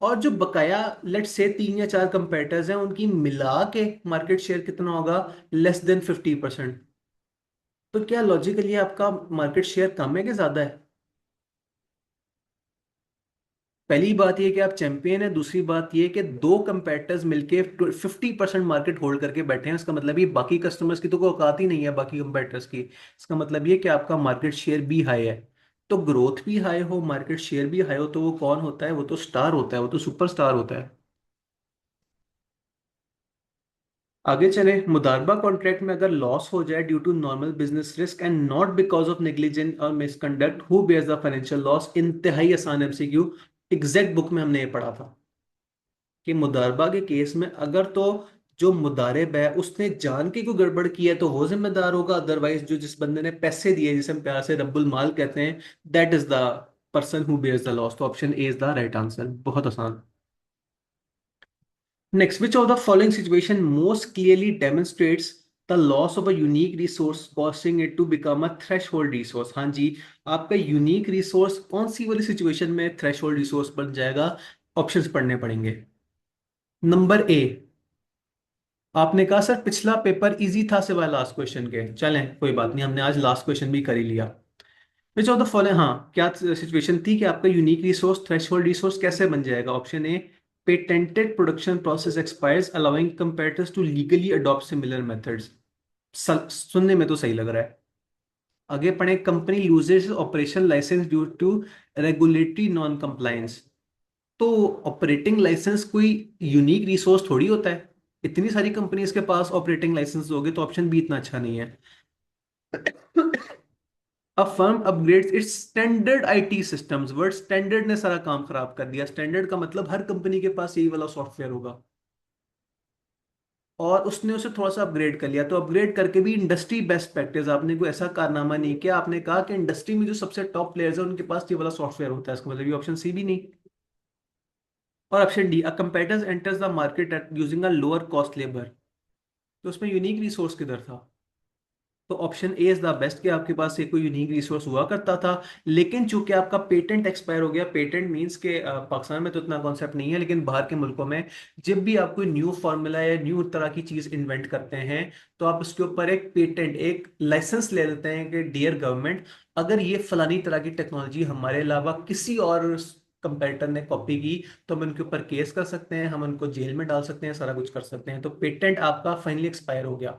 और जो बकाया लेट से तीन या चार कंपेटर्स हैं उनकी मिला के मार्केट शेयर कितना होगा? Less than 50%। तो क्या लॉजिकली आपका मार्केट शेयर कम है कि ज्यादा है? पहली बात ये कि आप चैंपियन है, दूसरी बात ये कि दो कंपेटर्स मिलके 50% मार्केट होल्ड करके बैठे हैं। इसका मतलब ये बाकी कस्टमर्स की तो कोई औकात ही नहीं है बाकी कंपेटर्स की। इसका मतलब ये कि आपका मार्केट शेयर भी हाई है। तो ग्रोथ भी हाई हो, मार्केट शेयर भी हाई हो, तो वो कौन होता है? वो तो स्टार होता है, वो तो सुपर स्टार होता है। आगे चले। मुदारबा कॉन्ट्रैक्ट में अगर लॉस हो जाए due to normal business risk and not because of negligent or misconduct, who bears the financial loss? इंतहाई आसान एमसीक्यू, एग्जैक्ट बुक में हमने ये पढ़ा था कि मुदारबा के केस में अगर तो जो मुदारिब है उसने जान के कोई गड़बड़ की है तो वो जिम्मेदार होगा, अदरवाइज जो जिस बंदे ने पैसे दिए, जिसे हम प्यार से रब्बुल माल कहते हैं, that is the person who bears the loss. तो option A is the right answer, बहुत आसान। Next, which of the following situation most clearly demonstrates the loss of a unique resource causing it to become a threshold resource? हाँ जी, आपका यूनिक रिसोर्स कौन सी वाली सिचुएशन में थ्रेशोल्ड रिसोर्स बन जाएगा? ऑप्शंस पढ़ने पड़ेंगे। नंबर ए, आपने कहा सर पिछला पेपर इजी था सिवाय लास्ट क्वेश्चन के। चलें कोई बात नहीं, हमने आज लास्ट क्वेश्चन भी कर ही लिया। विच ऑफ द फॉलोइंग, हाँ क्या सिचुएशन थी कि आपका यूनिक रिसोर्स थ्रेशोल्ड रिसोर्स कैसे बन जाएगा? Option A, patented production process expires allowing competitors to legally adopt similar methods. सुनने में तो सही लग रहा है। आगे पढ़े। Company loses operation license due to regulatory non compliance. तो ऑपरेटिंग लाइसेंस कोई यूनिक रिसोर्स थोड़ी होता है, इतनी सारी कंपनीज के पास ऑपरेटिंग लाइसेंस होगे, तो ऑप्शन बी इतना अच्छा नहीं है। A firm upgrades its standard IT systems। Word standard ने सारा काम खराब कर दिया। स्टैंडर्ड का मतलब हर कंपनी के पास यही वाला सॉफ्टवेयर होगा, और उसने उसे थोड़ा सा अपग्रेड कर लिया। तो अपग्रेड करके भी इंडस्ट्री बेस्ट प्रैक्टिस, आपने कोई ऐसा कारनामा नहीं किया, आपने कहा कि इंडस्ट्री में जो सबसे टॉप प्लेयर्स है उनके पास ये वाला सॉफ्टवेयर होता है। इसका मतलब ये ऑप्शन सी भी नहीं। और option D, a competitor enters the market at using a lower cost labour. तो उसमें यूनिक रिसोर्स किधर था? तो option A is the best कि आपके पास एक कोई यूनिक रिसोर्स हुआ करता था, लेकिन चूंकि आपका पेटेंट एक्सपायर हो गया। पेटेंट मींस के पाकिस्तान में तो इतना कॉन्सेप्ट नहीं है, लेकिन बाहर के मुल्कों में जब भी आप कोई न्यू फार्मूला या न्यू तरह की चीज इन्वेंट करते हैं, तो आप उसके ऊपर एक पेटेंट, एक लाइसेंस ले लेते हैं कि डियर गवर्नमेंट, अगर ये फलानी तरह की टेक्नोलॉजी हमारे अलावा किसी और कंपेटिटर ने कॉपी की, तो हम उनके ऊपर केस कर सकते हैं, हम उनको जेल में डाल सकते हैं, सारा कुछ कर सकते हैं। तो पेटेंट आपका फाइनली एक्सपायर हो गया,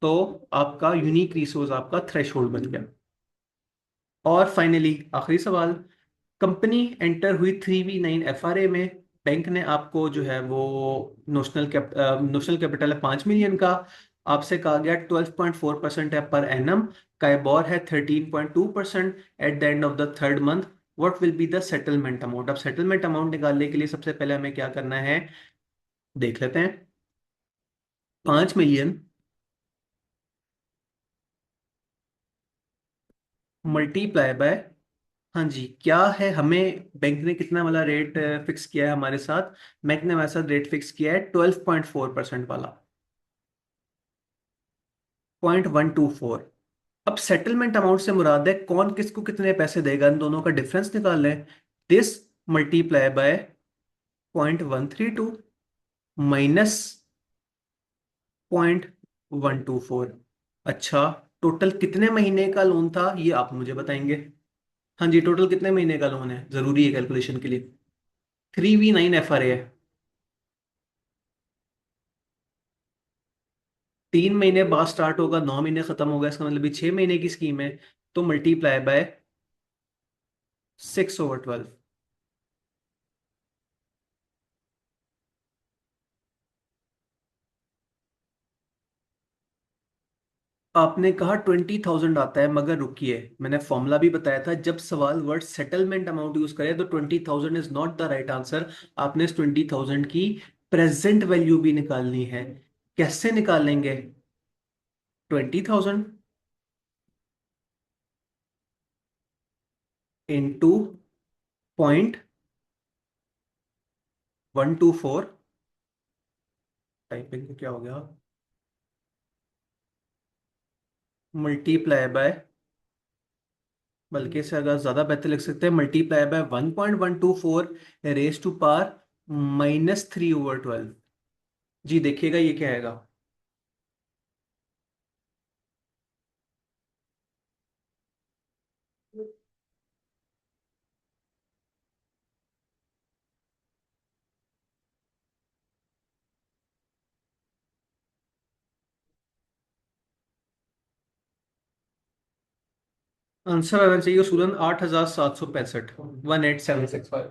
तो आपका यूनिक रिसोर्स आपका थ्रेशोल्ड बन गया। और फाइनली आखिरी सवाल, कंपनी एंटर हुई 3v9 FRA में। बैंक ने आपको जो है वो नोशनल कैपिटल है 5 मिलियन का, आपसे कहा गया 12.4% है पर एनम, काइबोर है 13.2% eight the end of the third month. What will be the settlement amount? अब सेटलमेंट अमाउंट निकालने के लिए सबसे पहले हमें क्या करना है, देख लेते हैं। 5 मिलियन मल्टीप्लाई बाय, हाँ जी, क्या है हमें, बैंक ने कितना वाला रेट फिक्स किया है हमारे साथ? बैंक ने हमारे साथ रेट फिक्स किया है 12.4% वाला, 0.124। अब सेटलमेंट अमाउंट से मुराद है कौन किसको कितने पैसे देगा, इन दोनों का डिफरेंस निकाल लें। This multiply by 0.132 minus 0.124। अच्छा, टोटल कितने महीने का लोन था ये आप मुझे बताएंगे। हाँ जी, टोटल कितने महीने का लोन है, जरूरी है कैलकुलेशन के लिए। 3v9 FRA है। 3 महीने बाद स्टार्ट होगा, 9 महीने खत्म होगा, इसका मतलब भी 6 महीने की स्कीम है। तो मल्टीप्लाई बाय 6/12। आपने कहा 20,000 आता है, मगर रुकिए, मैंने फॉर्मूला भी बताया था, जब सवाल वर्ड सेटलमेंट अमाउंट यूज करे तो 20,000 is not the right answer. आपने इस 20,000 की प्रेजेंट वैल्यू भी निकालनी है। कैसे निकालेंगे? 20,000 इंटू 0.124, टाइपिंग को क्या हो गया, मल्टीप्लाई बाय, बल्कि से अगर ज्यादा बेहतर लिख सकते हैं, multiply by 1.124 raise to power -3/12। जी देखिएगा ये क्या आएगा। आंसर आना चाहिए सूरन 8,765, 18,765।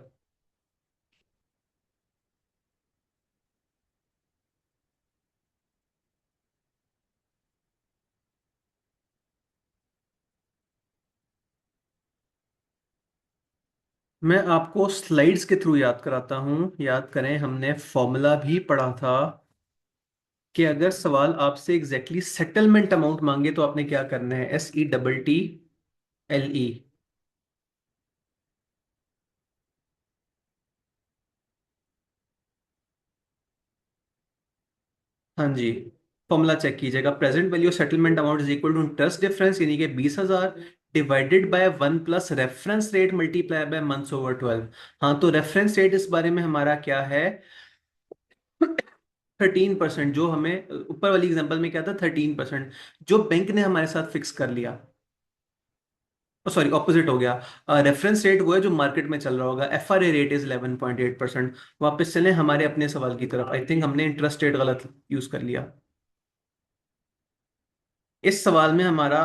मैं आपको स्लाइड्स के थ्रू याद कराता हूं, याद करें, हमने फॉर्मूला भी पढ़ा था कि अगर सवाल आपसे एग्जैक्टली सेटलमेंट अमाउंट मांगे तो आपने क्या करना है, SETTLE। हाँ जी, फॉर्मूला चेक कीजिएगा, present value settlement amount is equal to interest difference यानी कि 20,000 divided by 1 plus reference rate multiply by months. हाँ, तो रेफरेंस रेट इस बारे में हमारा क्या है, 13%। जो हमें ऊपर वाली एग्जांपल में क्या था, 13%, जो बैंक ने हमारे साथ फिक्स कर लिया। सॉरी, ऑपोजिट हो गया। रेफरेंस रेट वो है जो मार्केट में चल रहा होगा, FRA रेट इज 11.8%। वापस चलें हमारे अपने सवाल की तरफ, आई थिंक हमने इंटरेस्ट रेट गलत यूज कर लिया। इस सवाल में हमारा,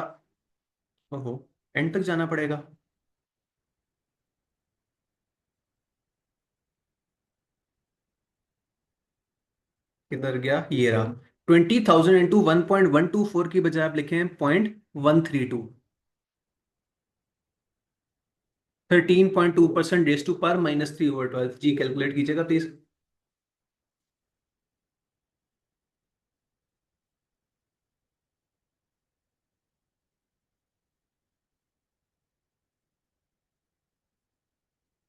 ओहो, एंड तक जाना पड़ेगा। किधर गया, ये रहा। 20,000 इंटू 1.124 की बजाय आप लिखे हैं 0.132। 13.2% डेज टू पार -3/12। जी कैलकुलेट कीजिएगा प्लीज।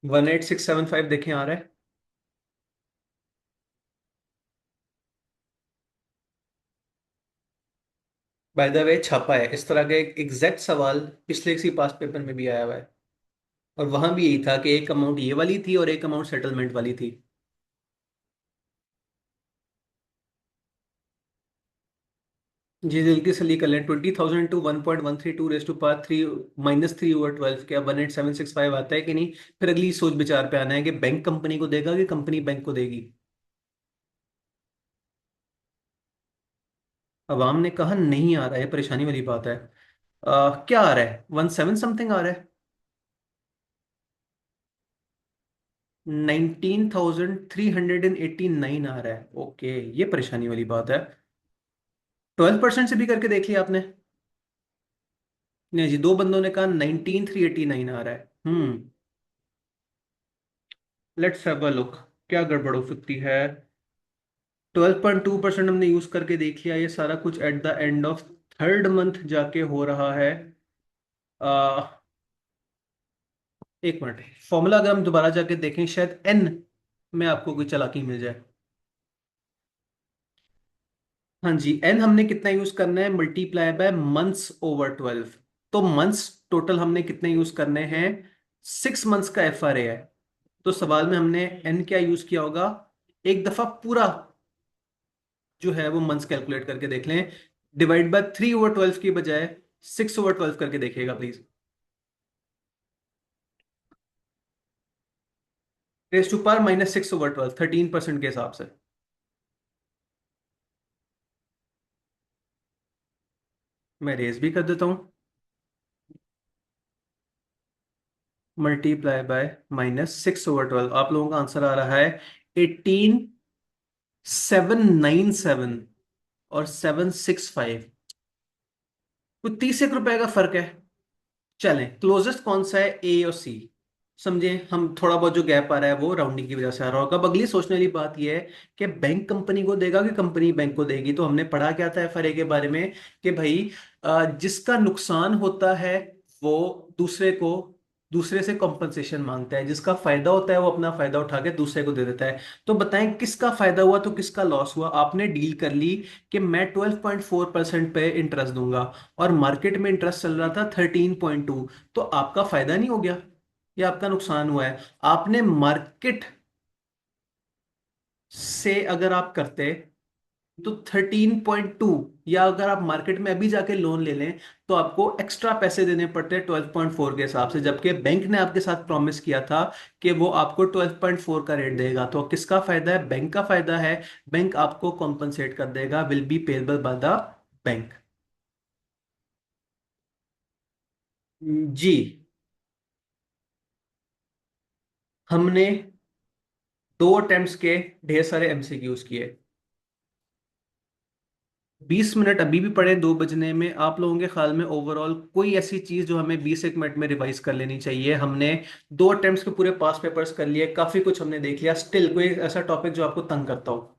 18675 देखें आ रहा है। बाय द वे छापा है इस तरह का एक एग्जैक्ट सवाल, पिछले किसी पास पेपर में भी आया हुआ है। और वहां भी यही था कि एक अमाउंट ये वाली थी और एक अमाउंट सेटलमेंट वाली थी। जी जल्दी से जल्दी कर लें। 20,000 टू 1.132 रेस टू पावर 3 -3/12, क्या 18765 आता है कि नहीं? फिर अगली सोच विचार पे आना है कि बैंक कंपनी को देगा कि कंपनी बैंक को देगी। अवाम ने कहा नहीं आ रहा है, परेशानी वाली बात है। क्या आ रहा है? 17 समथिंग आ रहा है। 19,389 आ रहा है। ओके, ये परेशानी वाली बात है। 12% से भी करके देख लिया आपने? नहीं जी, दो बंदों ने कहा 19,389 आ रहा है। लेट्स हैव अ लुक, क्या गड़बड़ हो सकती है। 12.2% हमने यूज करके देख लिया। ये सारा कुछ eight the end of third month जाके हो रहा है। आ, एक मिनट, फॉर्मूला अगर हम दोबारा जाके देखें शायद एन में आपको कोई चालाकी मिल जाए। हाँ जी, एन हमने कितना यूज करना है? Multiply by months. तो मंथ्स टोटल हमने कितने यूज करने हैं? 6 मंथ्स का FRA है। तो सवाल में हमने एन क्या यूज किया होगा? एक दफा पूरा जो है वो मंथ्स कैलकुलेट करके देख लें। डिवाइड बाय 3/12 की बजाय 6/12 करके देखिएगा प्लीज। रेस टू पावर -6/12, 13% के हिसाब से। मैं रेस भी कर देता हूँ। मल्टीप्लाई बाय -6/12, आप लोगों का आंसर आ रहा है 18,797 और 765। कुछ 30 एक रुपए का फर्क है। चलें, क्लोजेस्ट कौन सा है, ए और सी? समझे हम, थोड़ा बहुत जो गैप आ रहा है वो राउंडिंग की वजह से आ रहा होगा। अब अगली सोचने वाली बात यह है कि बैंक कंपनी को देगा कि कंपनी बैंक को देगी। तो हमने पढ़ा क्या था FRA के बारे में कि भाई जिसका नुकसान होता है वो दूसरे से कॉम्पनसेशन मांगता है, जिसका फायदा होता है वो अपना फायदा उठा के दूसरे को दे देता है। तो बताएं किसका फायदा हुआ तो किसका लॉस हुआ? आपने डील कर ली कि मैं 12.4% पे इंटरेस्ट दूंगा और मार्केट में इंटरेस्ट चल रहा था 13.2। तो आपका फायदा नहीं हो गया, ये आपका नुकसान हुआ है। आपने मार्केट से अगर आप करते तो 13.2, या अगर आप मार्केट में अभी जाके लोन ले लें तो आपको एक्स्ट्रा पैसे देने पड़ते हैं 12.4 के हिसाब से, जबकि बैंक ने आपके साथ प्रॉमिस किया था कि वो आपको 12.4 का रेट देगा। तो किसका फायदा है? बैंक का फायदा है। बैंक आपको कॉम्पनसेट कर देगा, will be payable by the bank. जी, हमने 2 अटेम्प्ट्स के ढेर सारे MCQs किए। 20 मिनट अभी भी पड़े 2 बजने में। आप लोगों के ख्याल में ओवरऑल कोई ऐसी चीज जो हमें 20 एक मिनट में रिवाइज कर लेनी चाहिए? हमने 2 अटेम्प्ट्स के पूरे पास पेपर्स कर लिए, काफी कुछ हमने देख लिया। स्टिल कोई ऐसा टॉपिक जो आपको तंग करता हो?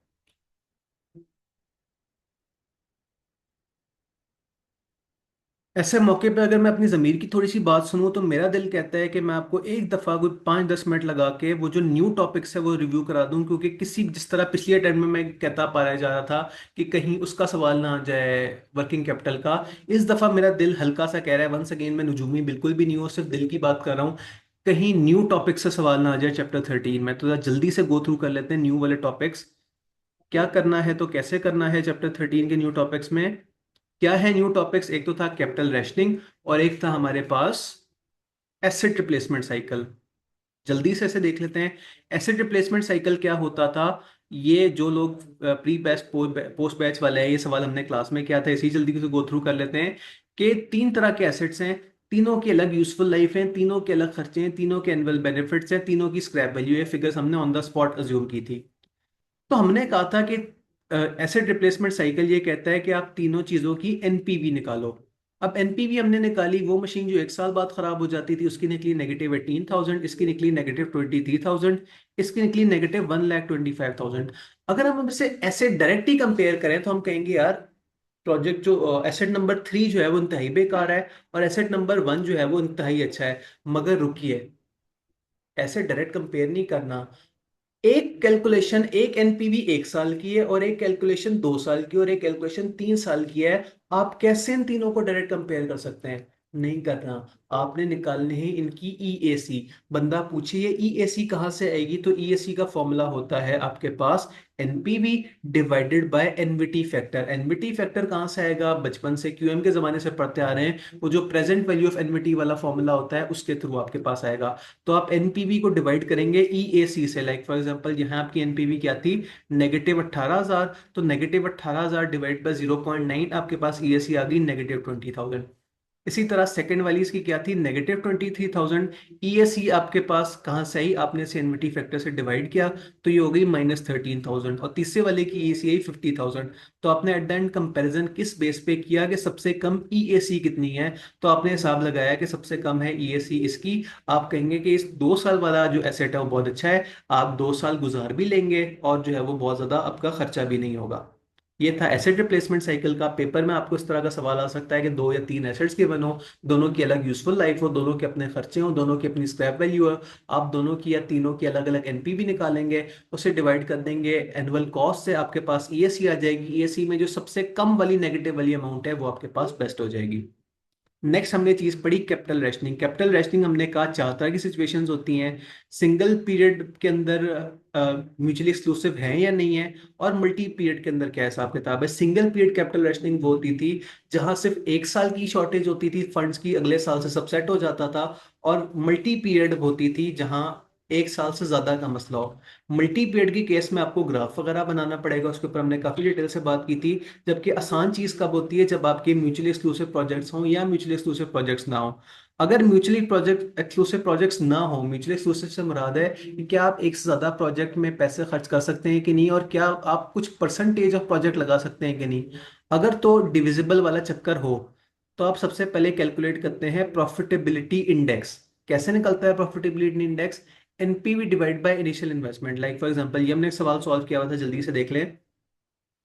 ऐसे मौके पे अगर मैं अपनी ज़मीर की थोड़ी सी बात सुनूं तो मेरा दिल कहता है कि मैं आपको एक दफ़ा कोई 5-10 मिनट लगा के वो जो न्यू टॉपिक्स है वो रिव्यू करा दूं, क्योंकि किसी जिस तरह पिछली अटेम्प्ट में मैं कहता पाया जा रहा था कि कहीं उसका सवाल ना आ जाए वर्किंग कैपिटल का, इस दफ़ा मेरा दिल हल्का सा कह रहा है, वंस अगेन मैं नजूमी बिल्कुल भी नहीं हूँ, सिर्फ दिल की बात कर रहा हूँ, कहीं न्यू टॉपिक से सवाल ना आ जाए चैप्टर 13 में। तो जल्दी से गो थ्रू कर लेते हैं न्यू वाले टॉपिक्स। क्या करना है तो कैसे करना है चैप्टर 13 के न्यू टॉपिक्स में? क्या है न्यू टॉपिक्स? एक तो था कैपिटल रेशनिंग और एक था हमारे पास एसेट रिप्लेसमेंट साइकिल। जल्दी से ऐसे देख लेते हैं। एसेट रिप्लेसमेंट साइकिल क्या होता था? ये जो लोग प्री बैच पोस्ट बैच वाले हैं, ये सवाल हमने क्लास में किया था, इसी जल्दी से गो थ्रू कर लेते हैं कि 3 तरह के एसेट्स हैं, तीनों की अलग यूजफुल लाइफ है, तीनों के अलग खर्चे हैं, तीनों के एनुअल बेनिफिट्स हैं, तीनों की स्क्रैप वैल्यू है। फिगर्स हमने ऑन द स्पॉट अज्यूम की थी। तो हमने कहा था कि एसेट रिप्लेसमेंट साइकिल ये कहता है कि आप तीनों चीजों की NPV निकालो। अब NPV हमने निकाली, वो मशीन जो 1 साल बाद खराब हो जाती थी उसकी निकली -18,000, इसकी निकली -23,000, इसकी निकली -1,25,000। अगर हम इसे ऐसे डायरेक्टली कंपेयर करें तो हम कहेंगे यार प्रोजेक्ट जो एसेट नंबर 3 जो है वो इंतहाई बेकार है और एसेट नंबर 1 जो है वो इंतहाई अच्छा है। मगर रुकिए, ऐसे डायरेक्ट कंपेयर नहीं करना। एक कैलकुलेशन, एक एनपीवी 1 साल की है, और एक कैलकुलेशन 2 साल की, और एक कैलकुलेशन 3 साल की है। आप कैसे इन तीनों को डायरेक्ट कंपेयर कर सकते हैं? नहीं करना। आपने निकालने हैं इनकी ईएसी। बंदा पूछे ये ईएसी कहाँ से आएगी, तो ईएसी का फॉर्मूला होता है आपके पास NPV divided by NVT factor. NVT factor कहाँ से आएगा? बचपन से क्यूएम के जमाने से पढ़ते आ रहे हैं, वो जो प्रेजेंट वैल्यू ऑफ एनवीटी वाला फॉर्मूला होता है उसके थ्रू आपके पास आएगा। तो आप एनपीवी को डिवाइड करेंगे ईएसी से। लाइक फॉर एग्जांपल यहाँ आपकी एनपीवी क्या थी? -18,000। तो -18,000 डिवाइड बाय 0.9, आपके पास ईएसी आ गई -20,000। इसी तरह सेकंड वाली इसकी क्या थी? -23,000। ईएसई आपके पास कहाँ से आई? आपने से एनविटी फैक्टर से डिवाइड किया, तो ये हो गई -13,000। और तीसरे वाले की ईएसई आई 50,000। तो आपने एट द एंड कंपेरिजन किस बेस पे किया कि सबसे कम ईएसई कितनी है? तो आपने हिसाब लगाया कि सबसे कम है ईएसई इसकी। आप कहेंगे कि इस 2 साल वाला जो एसेट है वो बहुत अच्छा है, आप 2 साल गुजार भी लेंगे, और जो है वो बहुत ज्यादा आपका खर्चा भी नहीं होगा। ये था एसेट रिप्लेसमेंट साइकिल का। पेपर में आपको इस तरह का सवाल आ सकता है कि दो या तीन एसेट्स गिवन हो, दोनों की अलग यूजफुल लाइफ हो, दोनों के अपने खर्चे हो, दोनों की अपनी स्क्रैप वैल्यू हो। आप दोनों की या तीनों की अलग अलग एनपीवी निकालेंगे, उसे डिवाइड कर देंगे एनुअल कॉस्ट से, आपके पास ईएससी आ जाएगी। ईएससी में जो सबसे कम वाली नेगेटिव वाली अमाउंट है वो आपके पास बेस्ट हो जाएगी। नेक्स्ट हमने चीज पढ़ी कैपिटल रेशनिंग। कैपिटल रेशनिंग हमने कहा 4 तरह की सिचुएशंस होती हैं। सिंगल पीरियड के अंदर म्यूचुअली एक्सक्लूसिव है या नहीं है, और मल्टी पीरियड के अंदर क्या हिसाब किताब है। सिंगल पीरियड कैपिटल रेशनिंग वो होती थी जहां सिर्फ 1 साल की शॉर्टेज होती थी फंड्स की, अगले साल से सब सेट हो जाता था। और मल्टी पीरियड होती थी जहां 1 साल से ज्यादा का मसला हो। मल्टी पीरियड की केस में आपको ग्राफ वगैरह बनाना पड़ेगा, उसके ऊपर हमने काफी डिटेल से बात की थी। जबकि आसान चीज कब होती है? जब आपके म्यूचुअली एक्सक्लूसिव प्रोजेक्ट्स हों या म्यूचुअली एक्सक्लूसिव प्रोजेक्ट्स ना हो। अगर म्यूचुअली प्रोजेक्ट एक्सक्लूसिव प्रोजेक्ट्स ना हो, म्यूचुअली एक्सक्लूसिव से मुराद है कि क्या आप एक से ज्यादा प्रोजेक्ट में पैसे खर्च कर सकते हैं कि नहीं, और क्या आप कुछ परसेंटेज ऑफ प्रोजेक्ट लगा सकते हैं कि नहीं। अगर तो डिविजिबल वाला चक्कर हो, तो आप सबसे पहले कैलकुलेट करते हैं प्रॉफिटेबिलिटी इंडेक्स। कैसे निकलता है profitability index? NPV divide by initial investment. Like for example ये हमने एक सवाल सॉल्व किया हुआ था, जल्दी से देख लें।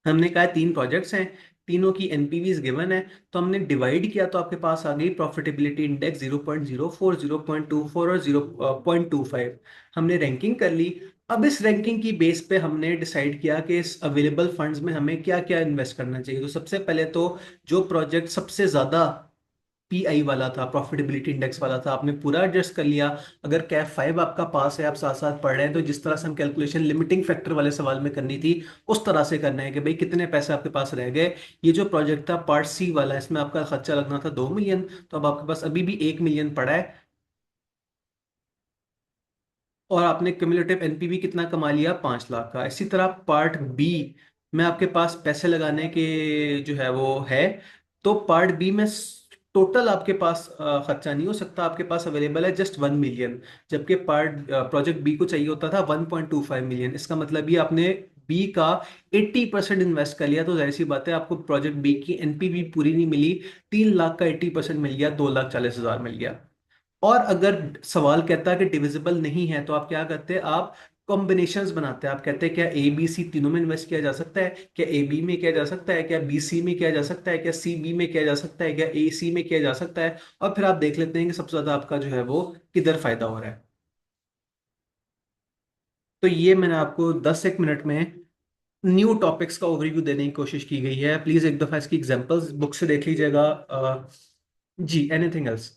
हमने कहा तीन प्रोजेक्ट्स हैं, तीनों की एनपीवीज गिवन है, तो हमने डिवाइड किया, तो आपके पास आ गई प्रॉफिटेबिलिटी इंडेक्स 0.04, 0.24 और 0.25। हमने रैंकिंग कर ली। अब इस रैंकिंग की बेस पे हमने डिसाइड किया कि इस अवेलेबल फंड्स में हमें क्या क्या इन्वेस्ट करना चाहिए। तो सबसे पहले तो जो प्रोजेक्ट सबसे ज्यादा पीआई वाला था, प्रॉफिटेबिलिटी इंडेक्स वाला था, आपने पूरा एडजस्ट कर लिया। अगर कैप 5 आपका पास है, आप साथ साथ पढ़ रहे हैं, तो जिस तरह से हम कैलकुलेशन लिमिटिंग फैक्टर वाले सवाल में करनी थी, उस तरह से करना है कि भाई कितने पैसे आपके पास रह गए। ये जो प्रोजेक्ट था पार्ट सी वाला, इसमें आपका खर्चा लगना था 2 मिलियन, तो अब आपके पास अभी भी 1 मिलियन पड़ा है। और आपने क्यूमुलेटिव एनपीवी कितना कमा लिया? 5 लाख का। इसी तरह पार्ट बी में आपके पास पैसे लगाने के जो है वो है। तो पार्ट बी में टोटल आपके पास खर्चा नहीं हो सकता, आपके पास अवेलेबल है जस्ट 1 मिलियन। जबकि पार्ट प्रोजेक्ट बी को चाहिए होता था 1.25 मिलियन। इसका मतलब ये आपने बी का 80% इन्वेस्ट कर लिया, तो जाहिर सी बात है आपको प्रोजेक्ट बी की एनपीवी पूरी नहीं मिली। 3 लाख का 80% मिल गया, 2,40,000 मिल गया। और अगर सवाल कहता है कि डिविजिबल नहीं है, तो आप क्या करते हैं? आप कॉम्बिनेशंस बनाते हैं। आप कहते हैं क्या ए बी सी तीनों में इन्वेस्ट किया जा सकता है? क्या ए बी में किया जा सकता है? क्या बी सी में किया जा सकता है? क्या सी बी में किया जा सकता है? क्या ए सी में किया जा सकता है? और फिर आप देख लेते हैं कि सबसे ज्यादा आपका जो है वो किधर फायदा हो रहा है। तो ये मैंने आपको 10 एक मिनट में न्यू टॉपिक्स का ओवरव्यू देने की कोशिश की गई है। प्लीज एक दफा इसकी एग्जांपल्स बुक से देख लीजिएगा। जी, एनीथिंग एल्स?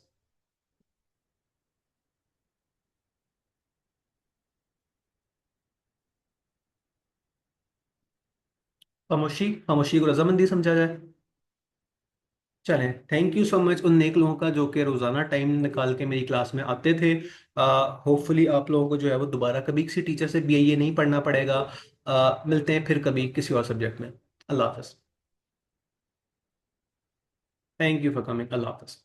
खामोशी, खामोशी को रजामंदी समझा जाए। चलें, थैंक यू सो मच उन नेक लोगों का जो कि रोज़ाना टाइम निकाल के मेरी क्लास में आते थे। होपफुली आप लोगों को जो है वो दोबारा कभी किसी टीचर से बीआईए नहीं पढ़ना पड़ेगा। मिलते हैं फिर कभी किसी और सब्जेक्ट में। अल्लाह हाफ़िज़। Thank you for coming. अल्लाह हाफ़िज़।